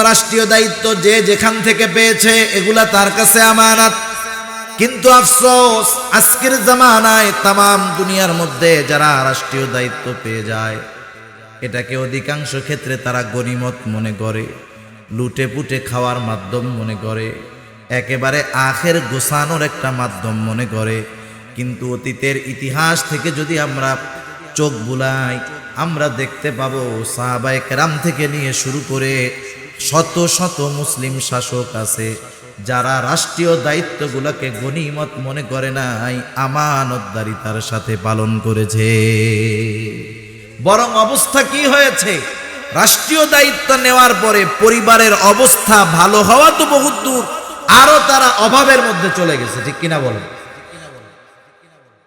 রাষ্ট্রীয় দায়িত্ব যে যেখান থেকে পেয়েছে এগুলা তার কাছে আমানত। কিন্তু আফসোস, আজকের জামানায় তাম দুনিয়ার মধ্যে যারা রাষ্ট্রীয় দায়িত্ব পেয়ে যায় এটাকে অধিকাংশ ক্ষেত্রে তারা গনিমত মনে করে, লুটে পুটে খাওয়ার মাধ্যম মনে করে, একেবারে আখের গোছানোর একটা মাধ্যম মনে করে। কিন্তু অতীতের ইতিহাস থেকে যদি আমরা চোখ বুলাই, আমরা দেখতে পাবো সাহাবায়ে কেরাম থেকে নিয়ে শুরু করে শত শত মুসলিম শাসক আছে যারা রাষ্ট্রীয় দায়িত্বগুলোকে গনিমত মনে করে নাই, আমানতদারিতার সাথে পালন করেছে। বরং অবস্থা কি হয়েছে, রাষ্ট্রীয় দায়িত্ব নেওয়ার পরে পরিবারের অবস্থা ভালো হওয়া তো বহুত দূর, আরো তারা অভাবের মধ্যে চলে গেছে। ঠিক কিনা বলেন?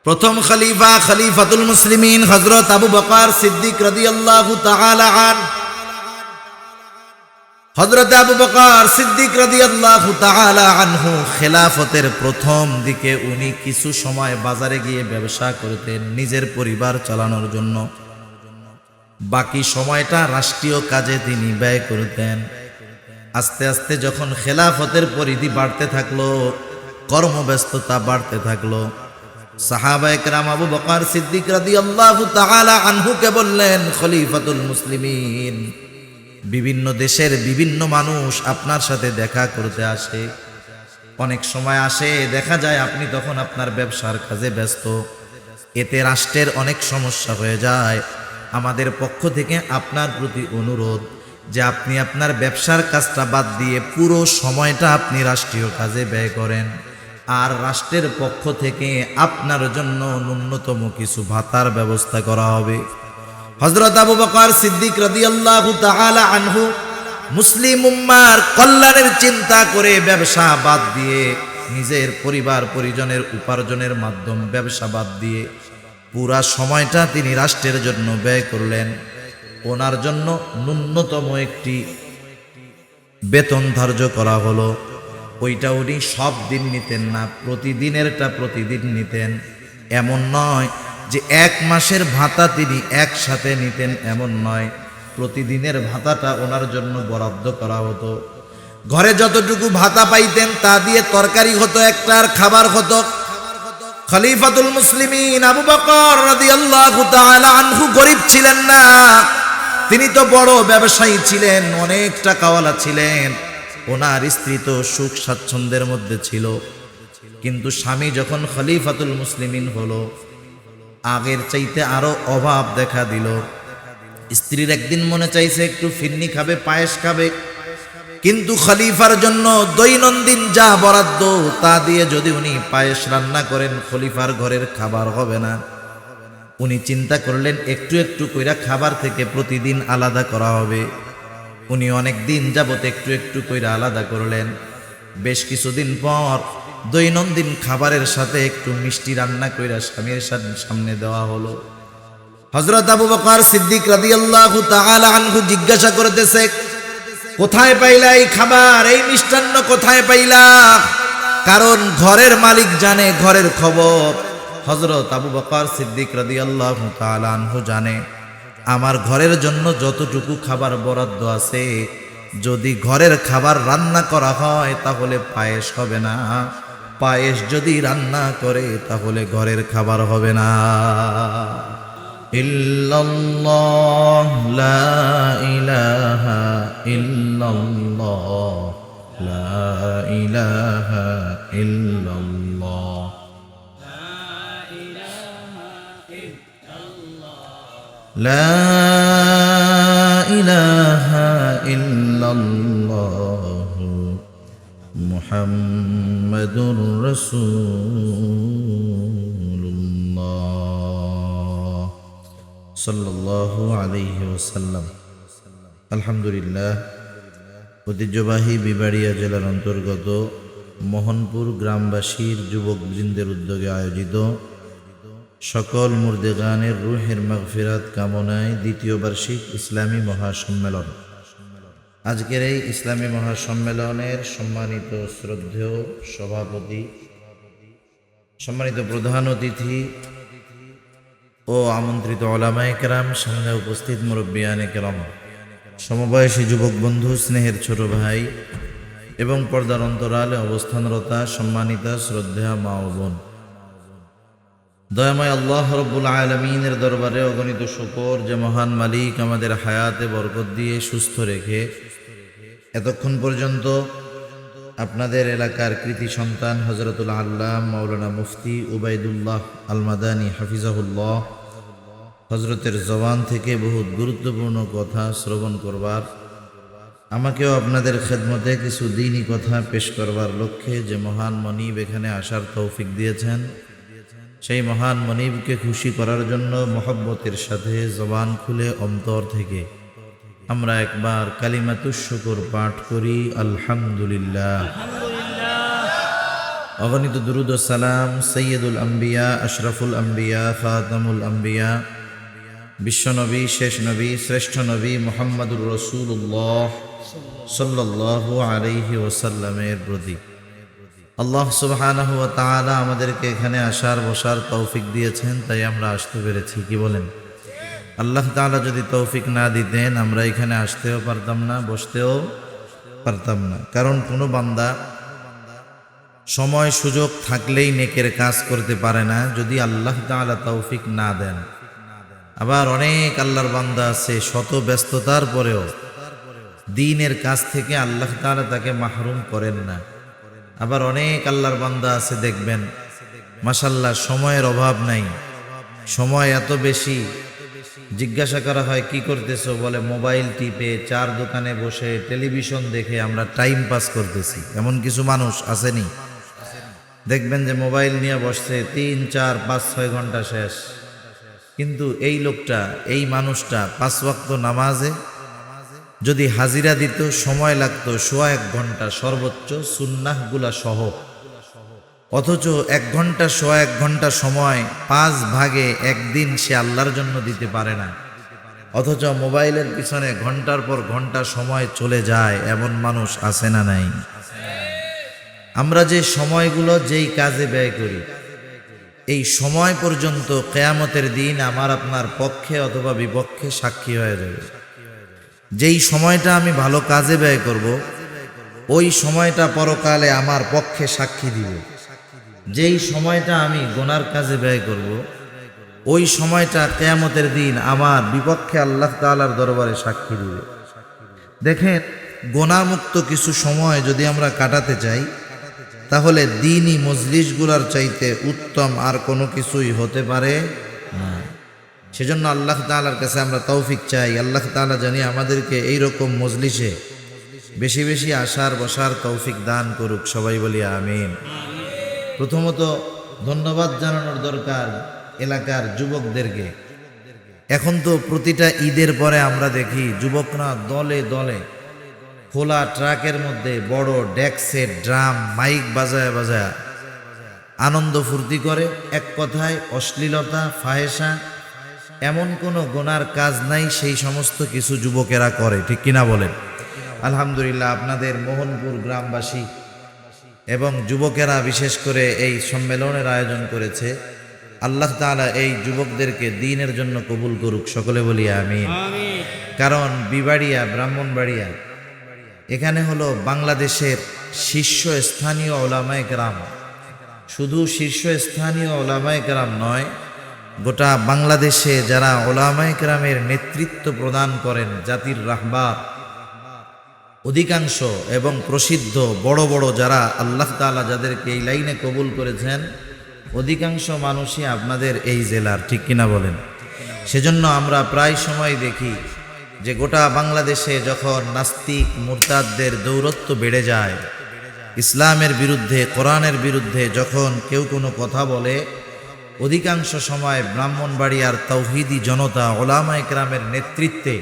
প্রথম খলিফা খলিফাতুল মুসলিমিন হযরত আবু বকর সিদ্দিক রাদিয়াল্লাহু তাআলা আনহু, হযরত আবু বকর সিদ্দিক রাদিয়াল্লাহু তাআলা আনহু খেলাফতের প্রথম দিকে উনি কিছু সময় বাজারে গিয়ে ব্যবসা করতেন নিজের পরিবার চালানোর জন্য, বাকি সময়টা রাষ্ট্রীয় কাজে তিনি ব্যয় করতেন। আস্তে আস্তে যখন খেলাফতের পরিধি বাড়তে থাকলো, কর্মব্যস্ততা বাড়তে থাকলো, সাহাবায়ে কেরাম আবু বকর সিদ্দিক রাদিয়াল্লাহু তাআলা আনহুকে বললেন, খলিফাতুল মুসলিমিন, বিভিন্ন দেশের বিভিন্ন মানুষ আপনার সাথে দেখা করতে আসে, অনেক সময় আসে, দেখা যায় আপনি তখন আপনার ব্যবসার কাজে ব্যস্ত, এতে রাষ্ট্রের অনেক সমস্যা হয়ে যায়। আমাদের পক্ষ থেকে আপনার প্রতি অনুরোধ যে আপনি আপনার ব্যবসার কাজটা বাদ দিয়ে পুরো সময়টা আপনি রাষ্ট্রীয় কাজে ব্যয় করেন, আর রাষ্ট্রের পক্ষ থেকে আপনার জন্য ন্যূনতম কিছু ভাতার ব্যবস্থা করা হবে। হযরত আবু বকর সিদ্দিক রাদিয়াল্লাহু তাআলা আনহু মুসলিম উম্মার কল্যাণের চিন্তা করে ব্যবসা বাদ দিয়ে, নিজের পরিবার পরিজনের উপার্জনের মাধ্যম ব্যবসা বাদ দিয়ে পুরা সময়টা তিনি রাষ্ট্রের জন্য ব্যয় করলেন। ওনার জন্য ন্যূনতম একটি বেতন ধার্য করা হলো, ওইটা উনি সব দিন নিতেন না, প্রতিদিনেরটা প্রতিদিন নিতেন। এমন নয় যে এক মাসের ভাতা তিনি একসাথে নিতেন, এমন নয়, প্রতিদিনের ভাতাটা ওনার জন্য বরাদ্দ করা হতো। ঘরে যতটুকু ভাতা পাইতেন তা দিয়ে তরকারি হতো একটা, আর খাবার হতো। খলিফাতুল মুসলিমিন আবু বকর রাদিয়াল্লাহু তাআলা আনহু গরিব ছিলেন না, তিনি তো বড় ব্যবসায়ী ছিলেন, অনেক টাকাওয়ালা ছিলেন, ওনার স্ত্রী তো সুখ স্বাচ্ছন্দ্যের মধ্যে ছিল। কিন্তু স্বামী যখন খলিফাতুল মুসলিমিন হলো, আগের চাইতে আরো অভাব দেখা দিল। স্ত্রীর একদিন মনে চাইছে একটু ফিরনি খাবে, পায়েস খাবে, কিন্তু খলিফার জন্য দৈনন্দিন যা বরাদ্দ তা দিয়ে যদি উনি পায়েস রান্না করেন খলিফার ঘরের খাবার হবে না। উনি চিন্তা করলেন একটু একটু কইরা খাবার থেকে প্রতিদিন আলাদা করা হবে। উনি অনেক দিন যাবত একটু একটু কইরা আলাদা করলেন। বেশ কিছুদিন পর দৈনন্দিন খাবারের সাথে একটু মিষ্টি রান্না কইরা স্বামীর সামনে দেওয়া হলো। হযরত আবু বকর সিদ্দিক রাদিয়াল্লাহু তাআলা আনহু জিজ্ঞাসা করতেছে, কোথায় পাইলা এই খাবার, এই মিষ্টান্ন কোথায় পাইলা? কারণ ঘরের মালিক জানে ঘরের খবর। হযরত আবু বকর সিদ্দিক রাদিয়াল্লাহু তাআলা আনহু জানে আমার ঘরের জন্য যতটুকু খাবার বরাদ্দ আছে, যদি ঘরের খাবার রান্না করা হয় তাহলে পায়েস হবে না, পায়েস যদি রান্না করে তাহলে ঘরের খাবার হবে না। ইল্লাল্লাহ লা ইলাহা ইল্লাল্লাহ লা ইলাহা ইল্লাল্লাহ লা ইলাহা ইল্লাল্লাহ মুহাম্মাদুর রাসূলুল্লাহ সাল্লাল্লাহু আলাইহি ওয়াসাল্লাম। আলহামদুলিল্লাহ, ঐতিহ্যবাহী বিবাড়িয়া জেলার অন্তর্গত মোহনপুর গ্রামবাসীর যুবকবৃন্দের উদ্যোগে আয়োজিত সকল মুর্দেগানের রুহের মাগফিরাত কামনায় দ্বিতীয় বার্ষিক ইসলামী মহাসম্মেলন। আজকের এই ইসলামী মহাসম্মেলনের সম্মানিত শ্রদ্ধেয় সভাপতি, সম্মানিত প্রধান অতিথি ও আমন্ত্রিত উলামায়ে কেরাম, সামনে উপস্থিত মুরব্বিয়ানে কেরাম, সমবয়সী যুবক বন্ধু, স্নেহের ছোট ভাই এবং পর্দার অন্তরালে অবস্থানরতা সম্মানিতা শ্রদ্ধেয়া মা ও বোন, দয়াময় আল্লাহ রব্বুল আলামিনের দরবারে অগণিত শুকর যে মহান মালিক আমাদের হায়াতে বরকত দিয়ে সুস্থ রেখে এতক্ষণ পর্যন্ত আপনাদের এলাকার কৃতি সন্তান হযরতুল আল্লাম মাওলানা মুফতি উবাইদুল্লাহ আল মাদানী হাফিজাহুল্লাহ হযরতের জবান থেকে বহুত গুরুত্বপূর্ণ কথা শ্রবণ করবার, আমাকেও আপনাদের খেদমতে কিছু দ্বীনি কথা পেশ করবার লক্ষ্যে যে মহান মনিব এখানে আসার তৌফিক দিয়েছেন, সেই মহান মনিবকে খুশি করার জন্য মহব্বতের সাথে জবান খুলে অন্তর থেকে আমরা একবার কালিমাতুশ শুকর পাঠ করি, আলহামদুলিল্লাহ। অগণিত দুরুদ ও সালাম সৈয়দুল আম্বিয়া, আশরাফুল আম্বিয়া, খাতামুল আম্বিয়া, বিশ্বনবী, শেষ নবী, শ্রেষ্ঠ নবী মুহাম্মদুর রাসূলুল্লাহ সাল্লাল্লাহু আলাইহি ওয়াসাল্লামের প্রতি। আল্লাহ সুবহানাহু ওয়া তাআলা আমাদেরকে এখানে আসার বসার তৌফিক দিয়েছেন, তাই আমরা আসতে পেরেছি। কি বলেন? আল্লাহ তাআলা যদি তৌফিক না দিতেন আমরা এখানে আসতেও পারতাম না, বসতেও পারতাম না। কারণ কোনো বান্দা সময় সুযোগ থাকলেই নেকের কাজ করতে পারে না যদি আল্লাহ তাআলা তৌফিক না দেন। আবার অনেক আল্লাহর বান্দা আছে শত ব্যস্ততার পরেও দ্বীনের কাজ থেকে আল্লাহ তাআলা তাকে মাহরুম করেন না। আবার অনেক আল্লাহর বান্দা আছে দেখবেন মাশাআল্লাহ সময়ের অভাব নাই, সময় এত বেশি, জিজ্ঞাসা করা হয় কি করতেছো, বলে মোবাইল টিপে চার দোকানে বসে টেলিভিশন দেখে আমরা টাইম পাস করতেছি। এমন কিছু মানুষ আসেনি, দেখবেন যে মোবাইল নিয়ে বসছে 3, 4, 5, 6 ঘন্টা শেষ। কিন্তু এই লোকটা, এই মানুষটা 5 ওয়াক্ত নামাজে যদি হাজিরা দিত সময় লাগতো 1.25 ঘন্টা সর্বোচ্চ সুন্নাহগুলা সহ, অথচ 1 ঘন্টা 1.25 ঘন্টা সময় 5 ভাগে একদিন সে আল্লাহর জন্য দিতে পারে না। অথচ মোবাইলের পিছনে ঘন্টার পর ঘন্টা সময় চলে যায়, এমন মানুষ আছে না নাই? আমরা যে সময়গুলো যেই কাজে ব্যয় করি, এই সময় পর্যন্ত কিয়ামতের দিন আমার আপনার পক্ষে অথবা বিপক্ষে সাক্ষী হয়ে যাবে। যেই সময়টা আমি ভালো কাজে ব্যয় করব, ওই সময়টা পরকালে আমার পক্ষে সাক্ষী দিবে। যেই সময়টা আমি গুনার কাজে ব্যয় করব, ওই সময়টা কিয়ামতের দিন আমার বিপক্ষে আল্লাহ তাআলার দরবারে সাক্ষী দিবে। দেখেন, গুনাহমুক্ত কিছু সময় যদি আমরা কাটাতে চাই, তাহলে দ্বীনি মজলিসগুলোর চাইতে উত্তম আর কোনো কিছুই হতে পারে না। সেজন্য আল্লাহ তাআলার কাছে আমরা তৌফিক চাই। আল্লাহ তাআলা জানি আমাদেরকে এইরকম মজলিসে বেশি বেশি আসার বসার তৌফিক দান করুক। সবাই বলি আমিন। প্রথমত ধন্যবাদ জানানোর দরকার এলাকার যুবকদেরকে। এখন তো প্রতিটা ঈদের পরে আমরা দেখি যুবকরা দলে দলে খোলা ট্রাকের মধ্যে বড় ডেকসেট, ড্রাম, মাইক বাজায় বাজায় আনন্দ ফুর্তি করে। এক কথায় অশ্লীলতা, ফাহেসা, এমন কোনো গুনার কাজ নাই সেই সমস্ত কিছু যুবকেরা করে, ঠিক কিনা বলেন? আলহামদুলিল্লাহ, আপনাদের মোহনপুর গ্রামবাসী এবং যুবকেরা বিশেষ করে এই সম্মেলনের আয়োজন করেছে। আল্লাহ তাআলা এই যুবকদেরকে দ্বীনের জন্য কবুল করুক। সকলে বলি আমিন। কারণ বিবাড়িয়া, ব্রাহ্মণবাড়িয়া এখানে হলো বাংলাদেশের শীর্ষস্থানীয় ওলামায়ে কেরাম। শুধু শীর্ষস্থানীয় ওলামায়ে কেরাম নয়, গোটা বাংলাদেশে যারা ওলামায়ে কেরামের নেতৃত্ব প্রদান করেন, জাতির রাহবার অধিকাংশ এবং প্রসিদ্ধ বড় বড় যারা আল্লাহ তাআলা যাদেরকে এই লাইনে কবুল করেছেন, অধিকাংশ মানুষই আপনাদের এই জেলার, ঠিক কিনা বলেন? সেজন্য আমরা প্রায় সময় দেখি যে গোটা বাংলাদেশে যখন নাস্তিক মুরতাদদের দৌরত্ব বেড়ে যায়, ইসলামের বিরুদ্ধে, কোরআনের বিরুদ্ধে যখন কেউ কোনো কথা বলে, অধিকাংশ সময় ব্রাহ্মণবাড়িয়ার তাওহীদি জনতা ওলামায়ে কেরামের নেতৃত্বে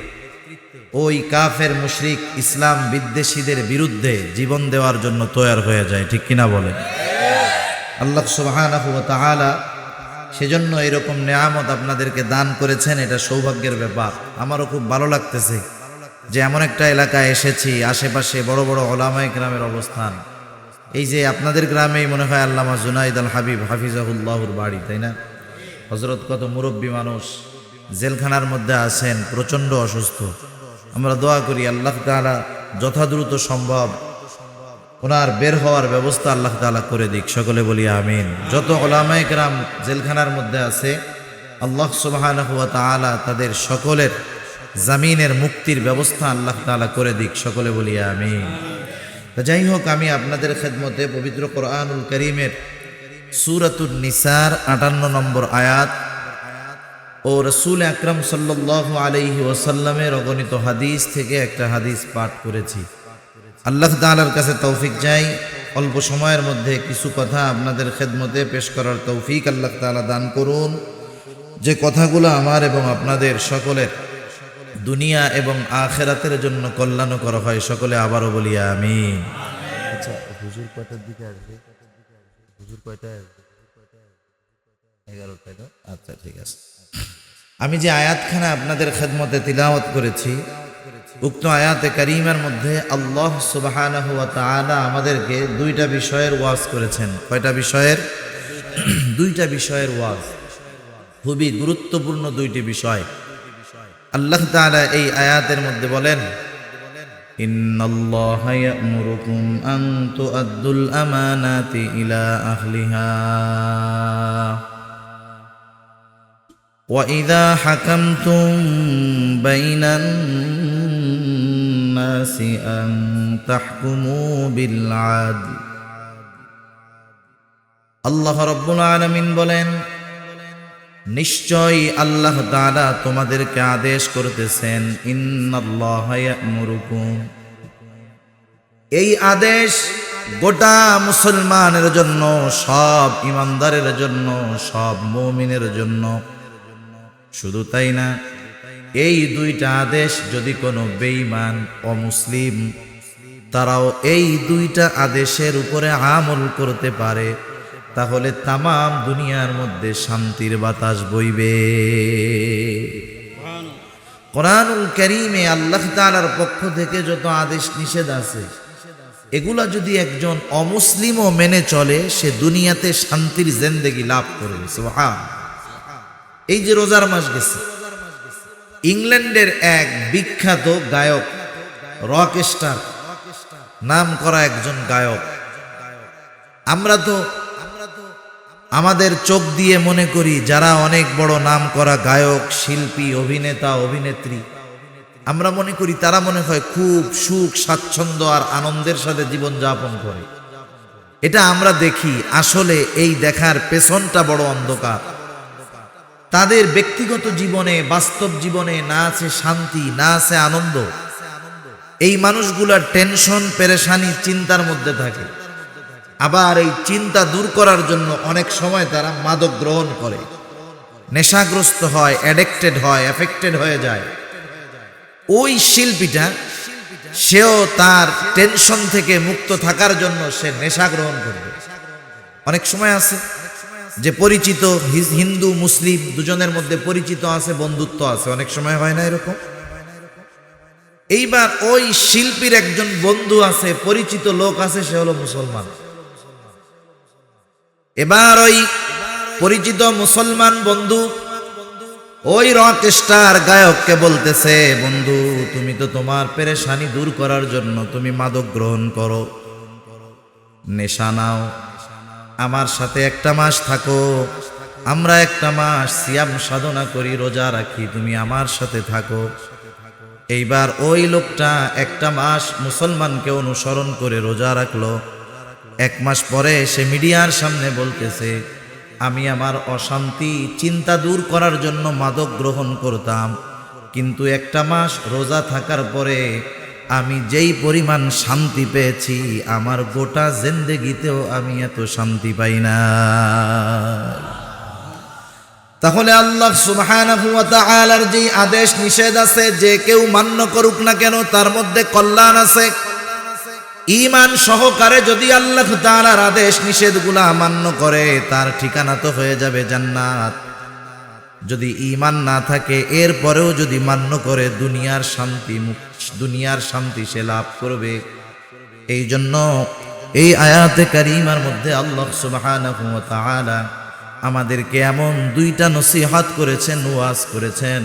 ওই কাফের মুশরিক ইসলাম বিদ্বেষীদের বিরুদ্ধে জীবন দেওয়ার জন্য তৈয়ার হয়ে যায়, ঠিক কিনা বলেন? আল্লাহ সুবহানাহু ওয়া তাআলা সেজন্য এরকম নেয়ামত আপনাদেরকে দান করেছেন, এটা সৌভাগ্যের ব্যাপার। আমারও খুব ভালো লাগতেছে যে এমন একটা এলাকায় এসেছি, আশেপাশে বড় বড় ওলামায়ে কেরামের অবস্থান। এই যে আপনাদের গ্রামেই মনে হয় আল্লামা জুনাইদ আল হাবিব হাফিজাহুল্লাহর বাড়ি, তাই না? হযরত কত মুরব্বী মানুষ জেলখানার মধ্যে আছেন, প্রচণ্ড অসুস্থ। আমরা দোয়া করি আল্লাহ তাআলা যথাদ্রুত সম্ভব ওনার বের হওয়ার ব্যবস্থা আল্লাহ তাআলা করে দিক, সকলে বলি আমিন। যত উলামায়ে কেরাম জেলখানার মধ্যে আছে আল্লাহ সুবহানাহু ওয়া তাআলা তাদের সকলের জামিনের মুক্তির ব্যবস্থা আল্লাহ তাআলা করে দিক, সকলে বলি আমিন। তো যাই হোক, আমি আপনাদের খেদমতে পবিত্র কোরআনুল কারীমের সূরাতুন নিসার 58 নম্বর আয়াত ও রাসূল আকরাম সাল্লাল্লাহু আলাইহি ওয়াসাল্লামের অগণিত হাদিস থেকে একটা হাদিস পাঠ করেছি। আল্লাহ তাআলার কাছে তৌফিক চাই অল্প সময়ের মধ্যে কিছু কথা আপনাদের খেদমতে পেশ করার তৌফিক আল্লাহ তাআলা দান করুন, যে কথাগুলো আমার এবং আপনাদের সকলের দুনিয়া এবং আখিরাতের জন্য কল্যাণকর হয়, সকলে আবারও বলি আমিন। আচ্ছা, হুজুর কয়টার দিকে আসবে? হুজুর কয়টায় আসবে? 11টায় না? আচ্ছা, ঠিক আছে। আমি যে আয়াতখানা আপনাদের খেদমতে তিলাওয়াত করেছি, উক্ত আয়াতে কারিমার মধ্যে আল্লাহ সুবহানাহু ওয়া তাআলা আমাদেরকে দুইটা বিষয়ের ওয়াজ করেছেন। কয়টা বিষয়ের? দুইটা বিষয়ের ওয়াজ, খুবই গুরুত্বপূর্ণ দুইটি বিষয়। আল্লাহ তাআলা এই আয়াতের মধ্যে বলেন, ইন্নাল্লাহা ইয়া'মুরুকুম আন তু'আদ্দুল আমানাতি ইলা আহলিহা ওয়া ইযা হাকামতুম বাইনান নাসি আন তাহকুমু বিল আদল। আল্লাহ রাব্বুল আলামিন বলেন, নিশ্চয়ই আল্লাহ তাআলা তোমাদেরকে আদেশ করতেছেন, ইন্নাল্লাহা ইয়া'মুরুকুম। এই আদেশ গোটা মুসলমানের জন্য, সব ইমানদারের জন্য, সব মুমিনের জন্য। শুধু তাই না, এই দুইটা আদেশ যদি কোনো বেঈমান অমুসলিম তারাও এই দুইটা আদেশের উপরে আমল করতে পারে, তাহলে তামাম দুনিয়ার মধ্যে শান্তির বাতাস বইবে। কোরআনুল কারীমে আল্লাহ তাআলার পক্ষ থেকে যত আদেশ নিষেধ আছে, এগুলা যদি একজন অমুসলিমও মেনে চলে, সে দুনিয়াতে শান্তির জিন্দেগি লাভ করবে। সুবহানাল্লাহ। এই যে রোজার মাস গেছে, ইংল্যান্ডের এক বিখ্যাত গায়ক, রক স্টার নাম করা একজন গায়ক, আমরা তো আমাদের চোখ দিয়ে মনে করি যারা অনেক বড় নাম করা গায়ক, শিল্পী, অভিনেতা, অভিনেত্রী, আমরা মনে করি তারা মনে হয় খুব সুখ স্বাচ্ছন্দ্য আর আনন্দের সাথে জীবন যাপন করে। এটা আমরা দেখি, আসলে এই দেখার পেছনটা বড় অন্ধকার। তাদের ব্যক্তিগত জীবনে, বাস্তব জীবনে না আছে শান্তি, না আছে আনন্দ। এই মানুষগুলার টেনশন, পেরেশানি, চিন্তার মধ্যে থাকে। আবার এই চিন্তা দূর করার জন্য অনেক সময় তারা মাদক গ্রহণ করে, নেশাগ্রস্ত হয়, অ্যাডিক্টেড হয়, এফেক্টেড হয়ে যায়। ওই শিল্পীটা, সেও তার টেনশন থেকে মুক্ত থাকার জন্য সে নেশা গ্রহণ করবে। অনেক সময় আছে যে পরিচিত হিন্দু মুসলিম দুজনের মধ্যে পরিচিত আছে, বন্ধুত্ব আছে, অনেক সময় হয় না এরকম? এইবার ওই শিল্পীর একজন বন্ধু আছে, পরিচিত লোক আছে, সে হলো মুসলমান। এবার ওই পরিচিত মুসলমান বন্ধু ওই রক স্টার গায়ককে বলতেছে, বন্ধু তুমি তো তোমার পেরেশানি দূর করার জন্য তুমি মাদক গ্রহণ করো, নেশা নাও, আমার সাথে একটা মাস থাকো, আমরা একটা মাস সিয়াম সাধনা করি, রোজা রাখি, তুমি আমার সাথে থাকো। এইবার ওই লোকটা একটা মাস মুসলমানকে অনুসরণ করে রোজা রাখলো। এক মাস পরে সে মিডিয়ার সামনে বলতেছে, আমি আমার অশান্তি চিন্তা দূর করার জন্য মাদক গ্রহণ করতাম, কিন্তু একটা মাস রোজা থাকার পরে আমি যেই পরিমাণ শান্তি পেয়েছি, আমার গোটা জিন্দেগিতেও আমি এত শান্তি পাই না। তাহলে আল্লাহ সুবহানাহু ওয়া তাআলার যে আদেশ নিষেধ আছে, যে কেউ মান্য করুক না কেন তার মধ্যে কল্যাণ আছে। ঈমান সহকারে যদি আল্লাহ তাআলার আদেশ নিষেধগুলা মান্য করে, তার ঠিকানা তো হয়ে যাবে জান্নাত। যদি ঈমান না থাকে, এরপরেও যদি মান্য করে, দুনিয়ার শান্তি সে লাভ করবে। এই জন্য এই আয়াতে কারিমার মধ্যে আল্লাহ সুবহানাহু ওয়া তাআলা আমাদেরকে এমন দুইটা নসিহত করেছেন, ওয়াজ করেছেন,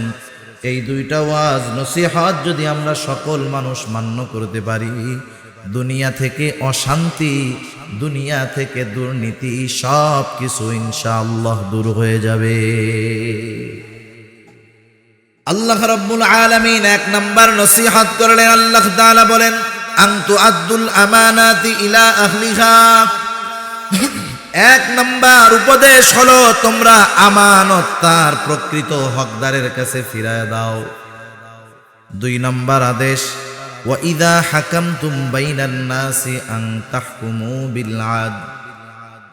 এই দুইটা ওয়াজ নসিহত যদি আমরা সকল মানুষ মান্য করতে পারি, দুনিয়া থেকে অশান্তি, দুনিয়া থেকে দুর্নীতি সব কিছু ইনশাআল্লাহ দূর হয়ে যাবে। আল্লাহ রাব্বুল আলামিন এক নাম্বার নসিহত করলেন। আল্লাহ তাআলা বলেন, আনতু আদ্দুল আমানাতি ইলা আহলিহা। এক নাম্বার উপদেশ হলো তোমরা আমানত তার প্রকৃত হকদারের কাছে ফিরায় দাও। দুই নাম্বার আদেশ, ওয়া ইযা হাকামতুম বাইনান নাসি আন তাহকুমু বিল আদল।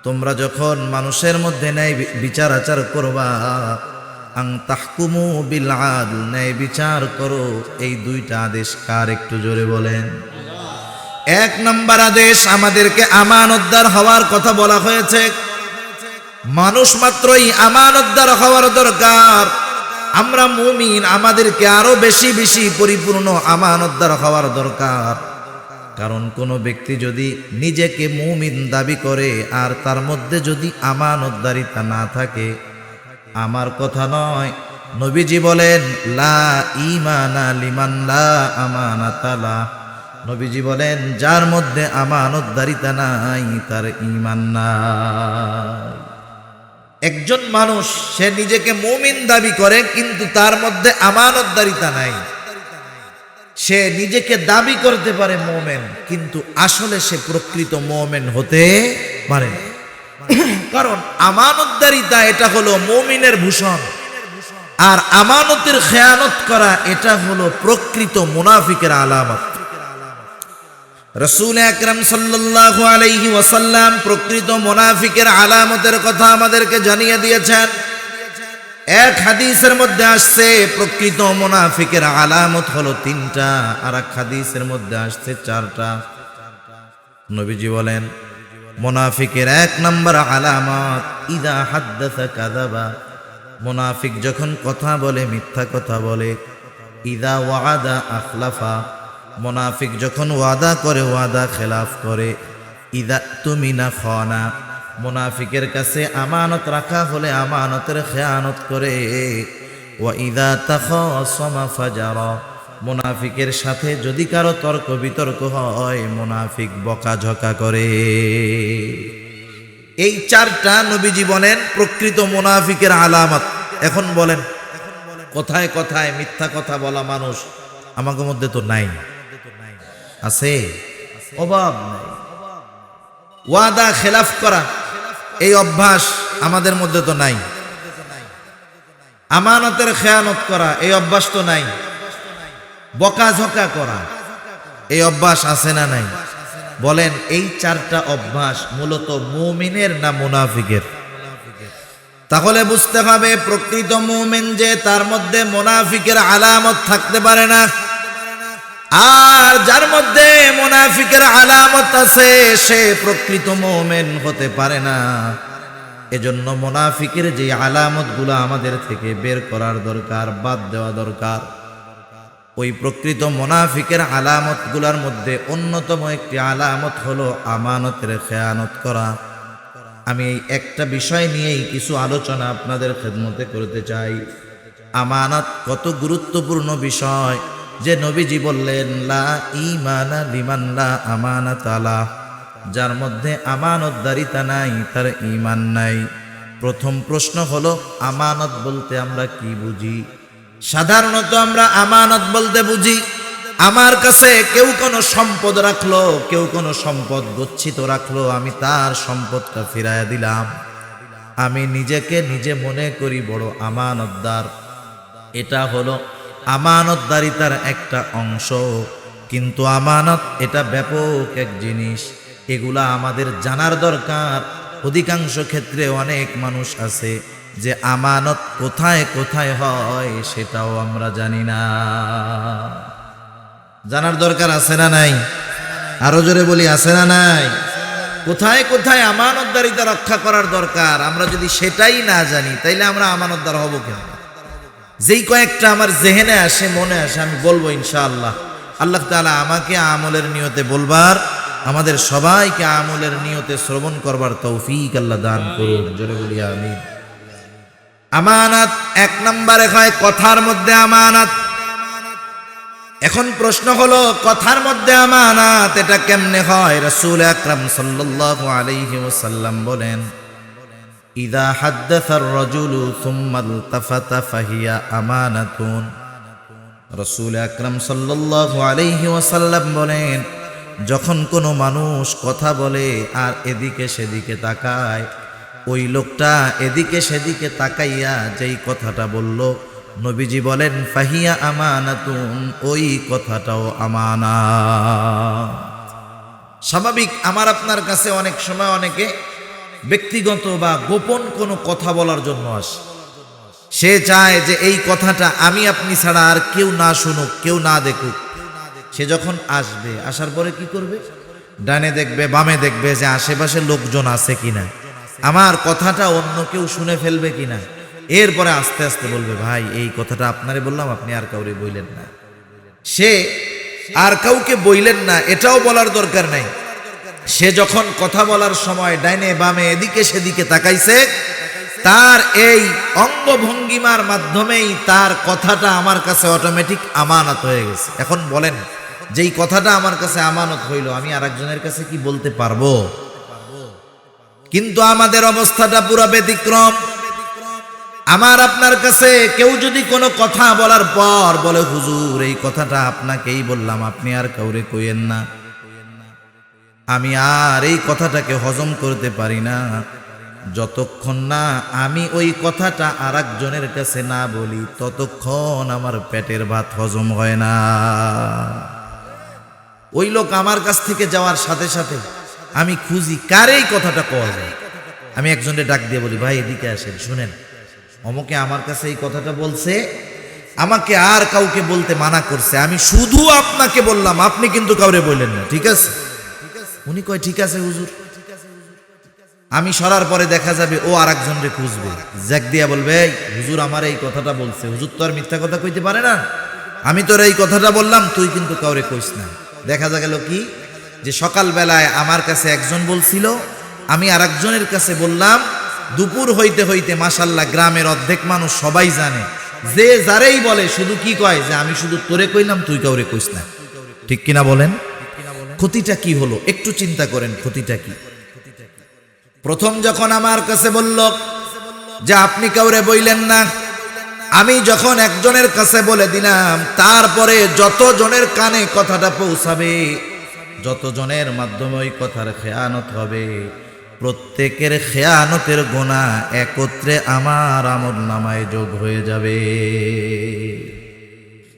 তোমরা যখন মানুষের মধ্যে ন্যায় বিচার আচার করবা, আন তাহকুমু বিল আদল, ন্যায় বিচার করো। এই দুইটা আদেশ কার একটু জোরে বলেন? এক নাম্বার আদেশ, আমাদেরকে আমানতদার হওয়ার কথা বলা হয়েছে। মানুষ মাত্রই আমানতদার হওয়ার দরকার। আমরা মুমিন, আমাদেরকে আরো বেশি বেশি পরিপূর্ণ আমানতদার হওয়ার দরকার। কারণ কোন ব্যক্তি যদি নিজেকে মুমিন দাবি করে আর তার মধ্যে যদি আমানতদারিতা না থাকে, আমার কথা নয়, নবীজি বলেন লা ঈমানা লিমান লা আমানাতা লা। নবীজি বলেন যার মধ্যে আমানতদারিতা নাই তার ঈমান নাই। একজন মানুষ সে নিজেকে মুমিন দাবি করে কিন্তু তার মধ্যে আমানতদারিতা নাই। সে নিজেকে দাবি করতে পারে মুমিন, কিন্তু আসলে সে প্রকৃত মুমিন হতে পারে না। কারণ আমানতদারিতা এটা হলো মুমিনের ভূষণ, আর আমানতের খেয়ানত করা এটা হলো প্রকৃত মুনাফিকের আলামত। রাসূল আকরাম সাল্লাল্লাহু আলাইহি ওয়াসাল্লাম প্রকৃত মুনাফিকের আলামতের কথা আমাদেরকে জানিয়ে দিয়েছেন। এক হাদিসের মধ্যে আসছে প্রকৃত মুনাফিকের আলামত হলো 3টা, আর এক হাদিসের মধ্যে আসছে 4টা। নবীজি বলেন মুনাফিকের 1 নম্বর আলামত ইদা হাদ্দাসা কাযাবা। মুনাফিক যখন কথা বলে মিথ্যা কথা বলে। ইদা ওয়াদা আখলাফা। মুনাফিক যখন ওয়াদা করে ওয়াদা খেলাফ করে। ইদা তুমিনা খানা। মুনাফিকের কাছে আমানত রাখা হলে আমানতের খেয়ানত করে। ওয়া ইদা তাখাসামা ফাজারা। মুনাফিকের সাথে যদি কারো তর্ক বিতর্ক হয় মুনাফিক বকাঝকা করে। এই 4টা নবীজি বলেন প্রকৃত মুনাফিকের আলামত। এখন বলেন কথায় কথায় মিথ্যা কথা বলা মানুষ আমাদের মধ্যে তো নাই, আছে? অভাব নাই। ওয়াদা খেলাফ করা এই অভ্যাস আমাদের মধ্যে তো নাই। আমানতের খেয়ানত করা এই অভ্যাস তো নাই। বকাঝকা করা এই অভ্যাস আছে না নাই? বলেন এই 4টা অভ্যাস মূলত মুমিনের না মুনাফিকের? তাহলে বুঝতে হবে প্রকৃত মুমিন যে তার মধ্যে মুনাফিকের আলামত থাকতে পারে না, আর যার মধ্যে মুনাফিকের আলামত আছে সে প্রকৃত মুমিন হতে পারে না। এজন্য মুনাফিকের যে আলামতগুলো আমাদের থেকে বের করার দরকার, বাদ দেওয়া দরকার। ওই প্রকৃত মুনাফিকের আলামতগুলোর মধ্যে অন্যতম একটি আলামত হলো আমানতের খেয়ানত করা। আমি এই একটা বিষয় নিয়েই কিছু আলোচনা আপনাদের খেদমতে করতে চাই। আমানত কত গুরুত্বপূর্ণ বিষয় যে নবীজি বললেন লা ঈমানা লিমান লা আমানাতা লা। যার মধ্যে আমানতদারিতা নাই তার ঈমান নাই। প্রথম প্রশ্ন হলো আমানত বলতে আমরা কি বুঝি? সাধারণত আমরা আমানত বলতে বুঝি আমার কাছে কেউ কোনো সম্পদ রাখলো, কেউ কোনো সম্পদ গচ্ছিত রাখলো, আমি তার সম্পদটা ফিরাইয়া দিলাম। আমি নিজেকে নিজে মনে করি বড় আমানতদার। এটা হলো আমানতদারিতার একটা অংশ। কিন্তু আমানত এটা ব্যাপক এক জিনিস, এগুলা আমাদের জানার দরকার। অধিকাংশ ক্ষেত্রে অনেক মানুষ আছে যে আমানত কোথায় কোথায় হয় সেটাও আমরা জানি না। জানার দরকার আছে না নাই? আরো জোরে বলি, আছে না নাই? কোথায় কোথায় আমানতদারিতা রক্ষা করার দরকার, আমরা যদি সেটাই না জানি তাইলে আমরা আমানতদার হব কেন? যেই কয়েকটা আমার জেহেনে আসে, মনে আসে, আমি বলবো ইনশাআল্লাহ। আল্লাহ তাআলা আমাকে আমলের নিয়তে বলবার, আমাদের সবাইকে আমলের নিয়তে শ্রবণ করবার তৌফিক আল্লাহ দান করুন। জোরে বলি আমিন। আমানত এক নম্বরে হয় কথার মধ্যে আমানত। এখন প্রশ্ন হলো কথার মধ্যে আমানত এটা কেমনে হয়? রাসূল আকরাম সাল্লাল্লাহু আলাইহি ওয়াসাল্লাম বলেন, ইযা হাদ্দাসা আর-রাজুলু সুম্মা ইলতাফাতা ফাহিয়া আমানাতুন। রাসূল আকরাম সাল্লাল্লাহু আলাইহি ওয়াসাল্লাম বলেন, যখন কোনো মানুষ কথা বলে আর এদিকে সেদিকে তাকায়, ওই লোকটা এদিকে সেদিকে তাকাইয়া যেই কথাটা বলল, নবীজি বলেন ফাহিয়া আমানাতুন, ওই কথাটাও আমানাত। স্বাভাবিক আমার আপনার কাছে অনেক সময় অনেকে ব্যক্তিগত বা গোপন কোনো কথা বলার জন্য আসে। সে চায় যে এই কথাটা আমি আপনি ছাড়া আর কেউ না শুনুক, কেউ না দেখুক। সে যখন আসবে, আসার পরে কি করবে? ডানে দেখবে, বামে দেখবে যে আশেপাশে লোকজন আছে কিনা, আমার কথাটা অন্য কেউ শুনে ফেলবে কিনা। এরপরে আস্তে আস্তে বলবে, ভাই এই কথাটা আপনারে বললাম, আপনি আর কাউরে বইলেন না। সে আর কাউকে বইলেন না এটাও বলার দরকার নাই। সে যখন কথা বলার সময় ডাইনে বামে এদিকে সেদিকে তাকাইছে, তার এই অঙ্গভঙ্গিমার মাধ্যমেই তার কথাটা আমার কাছে অটোমেটিক আমানত হয়ে গেছে। এখন বলেন, যেই কথাটা আমার কাছে আমানত হইল, আমি আরেকজনের কাছে কি বলতে পারবো? কিন্তু আমাদের অবস্থাটা পুরো ব্যতিক্রম। আমার আপনার কাছে কেউ যদি কোনো কথা বলার পর বলে, হুজুর এই কথাটা আপনাকেই বললাম, আপনি আর কাউরে কইেন না, আমি আর এই কথাটাকে হজম করতে পারি না যতক্ষণ না আমি ওই কথাটা আরেকজনের কাছে না বলি, ততক্ষণ আমার পেটের ভাত হজম হয় না। ওই লোক আমার কাছ থেকে যাওয়ার সাথে সাথে আমি খুঁজি কারে এই কথাটা কওয়া যায়। আমি একজনের ডাক দিয়ে বলি, ভাই এদিকে আসেন, শুনেন, অমুকে আমার কাছে এই কথাটা বলছে, আমাকে আর কাউকে বলতে মানা করছে, আমি শুধু আপনাকে বললাম, আপনি কিন্তু কাউরে বললেন না, ঠিক আছে? উনি কয় ঠিক আছে হুজুর। আমি সরার পরে দেখা যাবে ও আরেকজনরে খুঁজবে, জ্যাক দিয়া বলবে, হুজুর আমার এই কথাটা বলছে। হুজুর তো আর মিথ্যা কথা কইতে পারে না, আমি তোর এই কথাটা বললাম, তুই কিন্তু কাউরে কইস না। দেখা গেল কি, যে সকালবেলায় আমার কাছে একজন বলছিল, আমি আরেকজনের কাছে বললাম, দুপুর হইতে হইতে মাশাল্লাহ গ্রামের অর্ধেক মানুষ সবাই জানে, যে যারেই বলে শুধু কি কয়, যে আমি শুধু তোরে কইলাম, তুই কাউরে কইস না। ঠিক কিনা বলেন? ক্ষতিটা কি হলো একটু চিন্তা করেন, ক্ষতিটা কি? প্রথম যখন আমার কাছে বলল যে আপনি কাউরে বইলেন না, আমি যখন একজনের কাছে বলে দিলাম, তারপরে যতজনের কানে কথাটা পৌঁছাবে, যতজনের মাধ্যমে ওই কথার খেয়ানত হবে, প্রত্যেকের খেয়ানতের গুনাহ একত্রে আমার আমলনামায় যোগ হয়ে যাবে।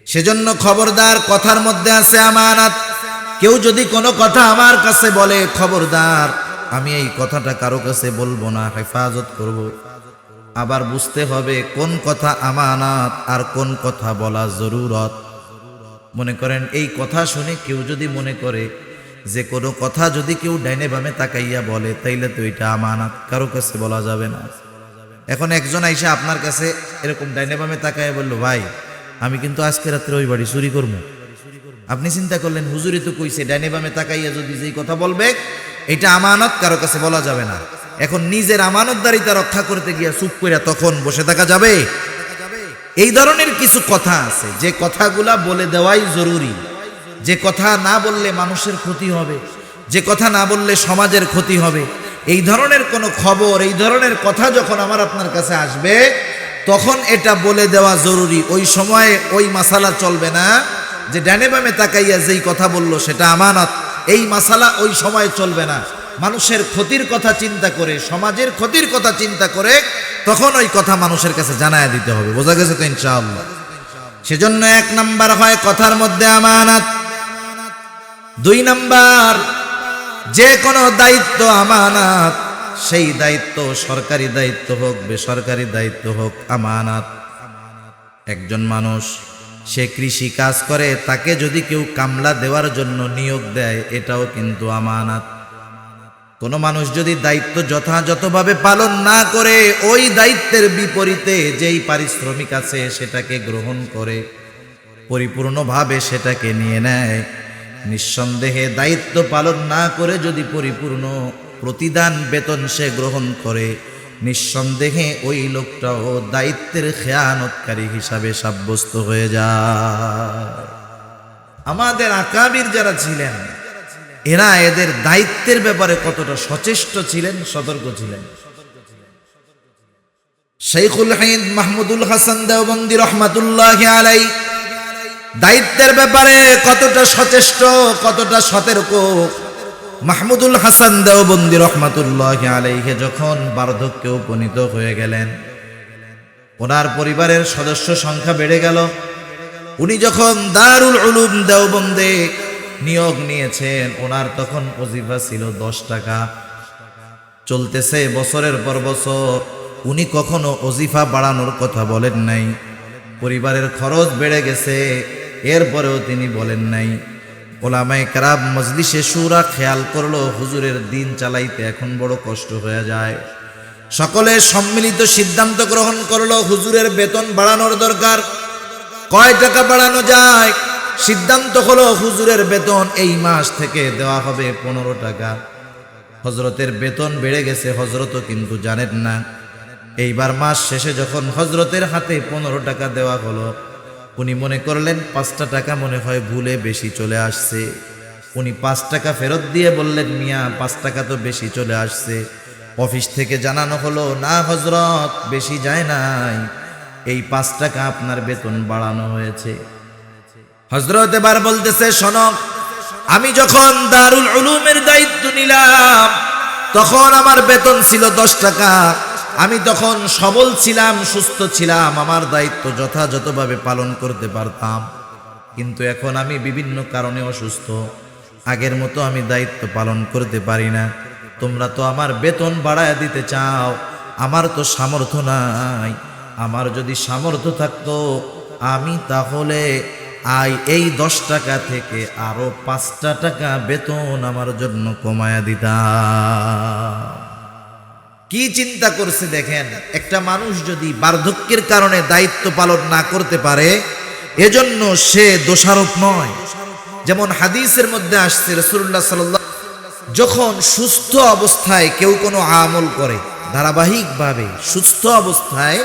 সেজন্য খবরদার, কথার মধ্যে আছে আমানত। কেউ যদি কোনো কথা আমার কাছে বলে, খবরদার আমি এই কথাটা কারো কাছে বলবো না, হেফাজত করব। আবার বুঝতে হবে কোন কথা আমানত আর কোন কথা বলা জরুরত। মনে করেন এই কথা শুনে কেউ যদি মনে করে যে কোনো কথা যদি কেউ ডাইনে বামে তাকাইয়া বলে, তাইলে তো এটা আমানত, কারো কাছে বলা যাবে না। এখন একজন আইসা আপনার কাছে এরকম ডাইনে বামে তাকাইয়া বললো, ভাই আমি কিন্তু আজকে রাত্রে ওই বাড়ি চুরি করবো। আপনি চিন্তা করলেন, হুজুরি তো কইছে ডাইনে বামে তাকাইয়া যদি যেই কথা বলবে এটা আমানত, কারো কাছে বলা যাবে না। এখন নিজের আমানতদারিতা রক্ষা করতে গিয়া চুপ কইরা তখন বসে থাকা যাবে? এই ধরনের কিছু কথা আছে যে কথাগুলা বলে দেওয়াই জরুরি। যে কথা না বললে মানুষের ক্ষতি হবে, যে কথা না বললে সমাজের ক্ষতি হবে, এই ধরনের কোনো খবর, এই ধরনের কথা যখন আমার আপনার কাছে আসবে, তখন এটা বলে দেওয়া জরুরি। ওই সময়ে ওই মাসালা চলবে না যে ডানে বামে তাকাইয়া যেই কথা বলল সেটা আমানত, এই মাসালা ওই সময় চলবে না। মানুষের ক্ষতির কথা চিন্তা করে, সমাজের ক্ষতির কথা চিন্তা করে তখন ওই কথা মানুষের কাছে জানায়া দিতে হবে। বোঝা গেছে তো ইনশাআল্লাহ? সেজন্য এক নাম্বার হয় কথার মধ্যে আমানত। দুই নাম্বার, যে কোনো দায়িত্ব আমানত, সেই দায়িত্ব সরকারি দায়িত্ব হোক, বেসরকারি দায়িত্ব হোক, আমানত। একজন মানুষ সে কৃষি কাজ করে, তাকে যদি কেউ কামলা দেওয়ার জন্য নিয়োগ দেয়, এটাও কিন্তু আমানত। কোনো মানুষ যদি দায়িত্ব যথাযথভাবে পালন না করে, ওই দায়িত্বের বিপরীতে যেই পারিশ্রমিক আছে সেটাকে গ্রহণ করে, পরিপূর্ণভাবে সেটাকে নিয়ে নেয়, নিঃসন্দেহে দায়িত্ব পালন না করে যদি পরিপূর্ণ প্রতিদান বেতন সে গ্রহণ করে, নিঃসন্দেহে ওই লোকটাও দায়িত্বের খেয়ানতকারী হিসাবে সাব্যস্ত হয়ে যায়। আমাদের আকাবির যারা ছিলেন এরা এদের দায়িত্বের ব্যাপারে কতটা সচেষ্ট ছিলেন, সতর্ক ছিলেন। শাইখুল হিন্দ মাহমুদুল হাসান দেওবন্দি রহমাতুল্লাহি আলাইহি দায়িত্বের ব্যাপারে কতটা সচেষ্ট, কতটা সতর্ক। মাহমুদুল হাসান দেওবন্দি রহমাতুল্লাহি আলাইহি যখন বার্ধক্যে উপনীত হয়ে গেলেন, ওনার পরিবারের সদস্য সংখ্যা বেড়ে গেল। উনি যখন দারুল উলুম দেওবন্দে নিয়োগ নিয়েছেন, ওনার তখন ওজিফা ছিল 10 টাকা। চলতেছে বছরের পর বছর, উনি কখনো ওজিফা বাড়ানোর কথা বলেন নাই। পরিবারের খরচ বেড়ে গেছে, এরপরেও তিনি বলেন নাই। ওলামায়ে কেরাম মজলিসে শুরা খেয়াল করলো হুজুরের দিন চালাইতে এখন বড় কষ্ট হয়ে যায়। সকলে সম্মিলিত সিদ্ধান্ত গ্রহণ করলো হুজুরের বেতন বাড়ানোর দরকার। কয় টাকা বাড়ানো যায়? সিদ্ধান্ত হলো হুজুরের বেতন এই মাস থেকে দেওয়া হবে 15 টাকা। হযরতের বেতন বেড়ে গেছে, হযরতও কিন্তু জানেন না। এইবার মাস শেষে যখন হযরতের হাতে 15 টাকা দেওয়া হলো, উনি মনে করলেন 5টা টাকা মনে হয় ভুলে বেশি চলে আসছে। উনি 5 টাকা ফেরত দিয়ে বললেন, মিয়া 5 টাকা তো বেশি চলে আসছে। অফিস থেকে জানানো হলো, না হযরত, বেশি যায় নাই, এই 5 টাকা আপনার বেতন বাড়ানো হয়েছে। হযরত এবার বলতেছে, শোনো, আমি যখন দারুল উলুমের দায়িত্ব নিলাম তখন আমার বেতন ছিল 10 টাকা। আমি তখন সবল ছিলাম, সুস্থ ছিলাম, আমার দায়িত্ব যথাযথভাবে পালন করতে পারতাম। কিন্তু এখন আমি বিভিন্ন কারণে অসুস্থ, আগের মতো আমি দায়িত্ব পালন করতে পারি না। তোমরা তো আমার বেতন বাড়ায় দিতে চাও, আমার তো সামর্থ্য নাই। আমার যদি সামর্থ্য থাকতো আমি তাহলে এই 10 টাকা থেকে আরো 5টা টাকা বেতন আমার জন্য কমায়া দিতাম। কি চিন্তা করছে দেখেন, একটা মানুষ যদি বার্ধক্যের কারণে দায়িত্ব পালন না করতে পারে এজন্য সে দোষারোপ নয়। যেমন হাদিসের মধ্যে আসছে, রাসূলুল্লাহ সাল্লাল্লাহু আলাইহি ওয়াসাল্লাম যখন সুস্থ অবস্থায় কেউ কোনো আমল করে, ধারাবাহিকভাবে সুস্থ অবস্থায়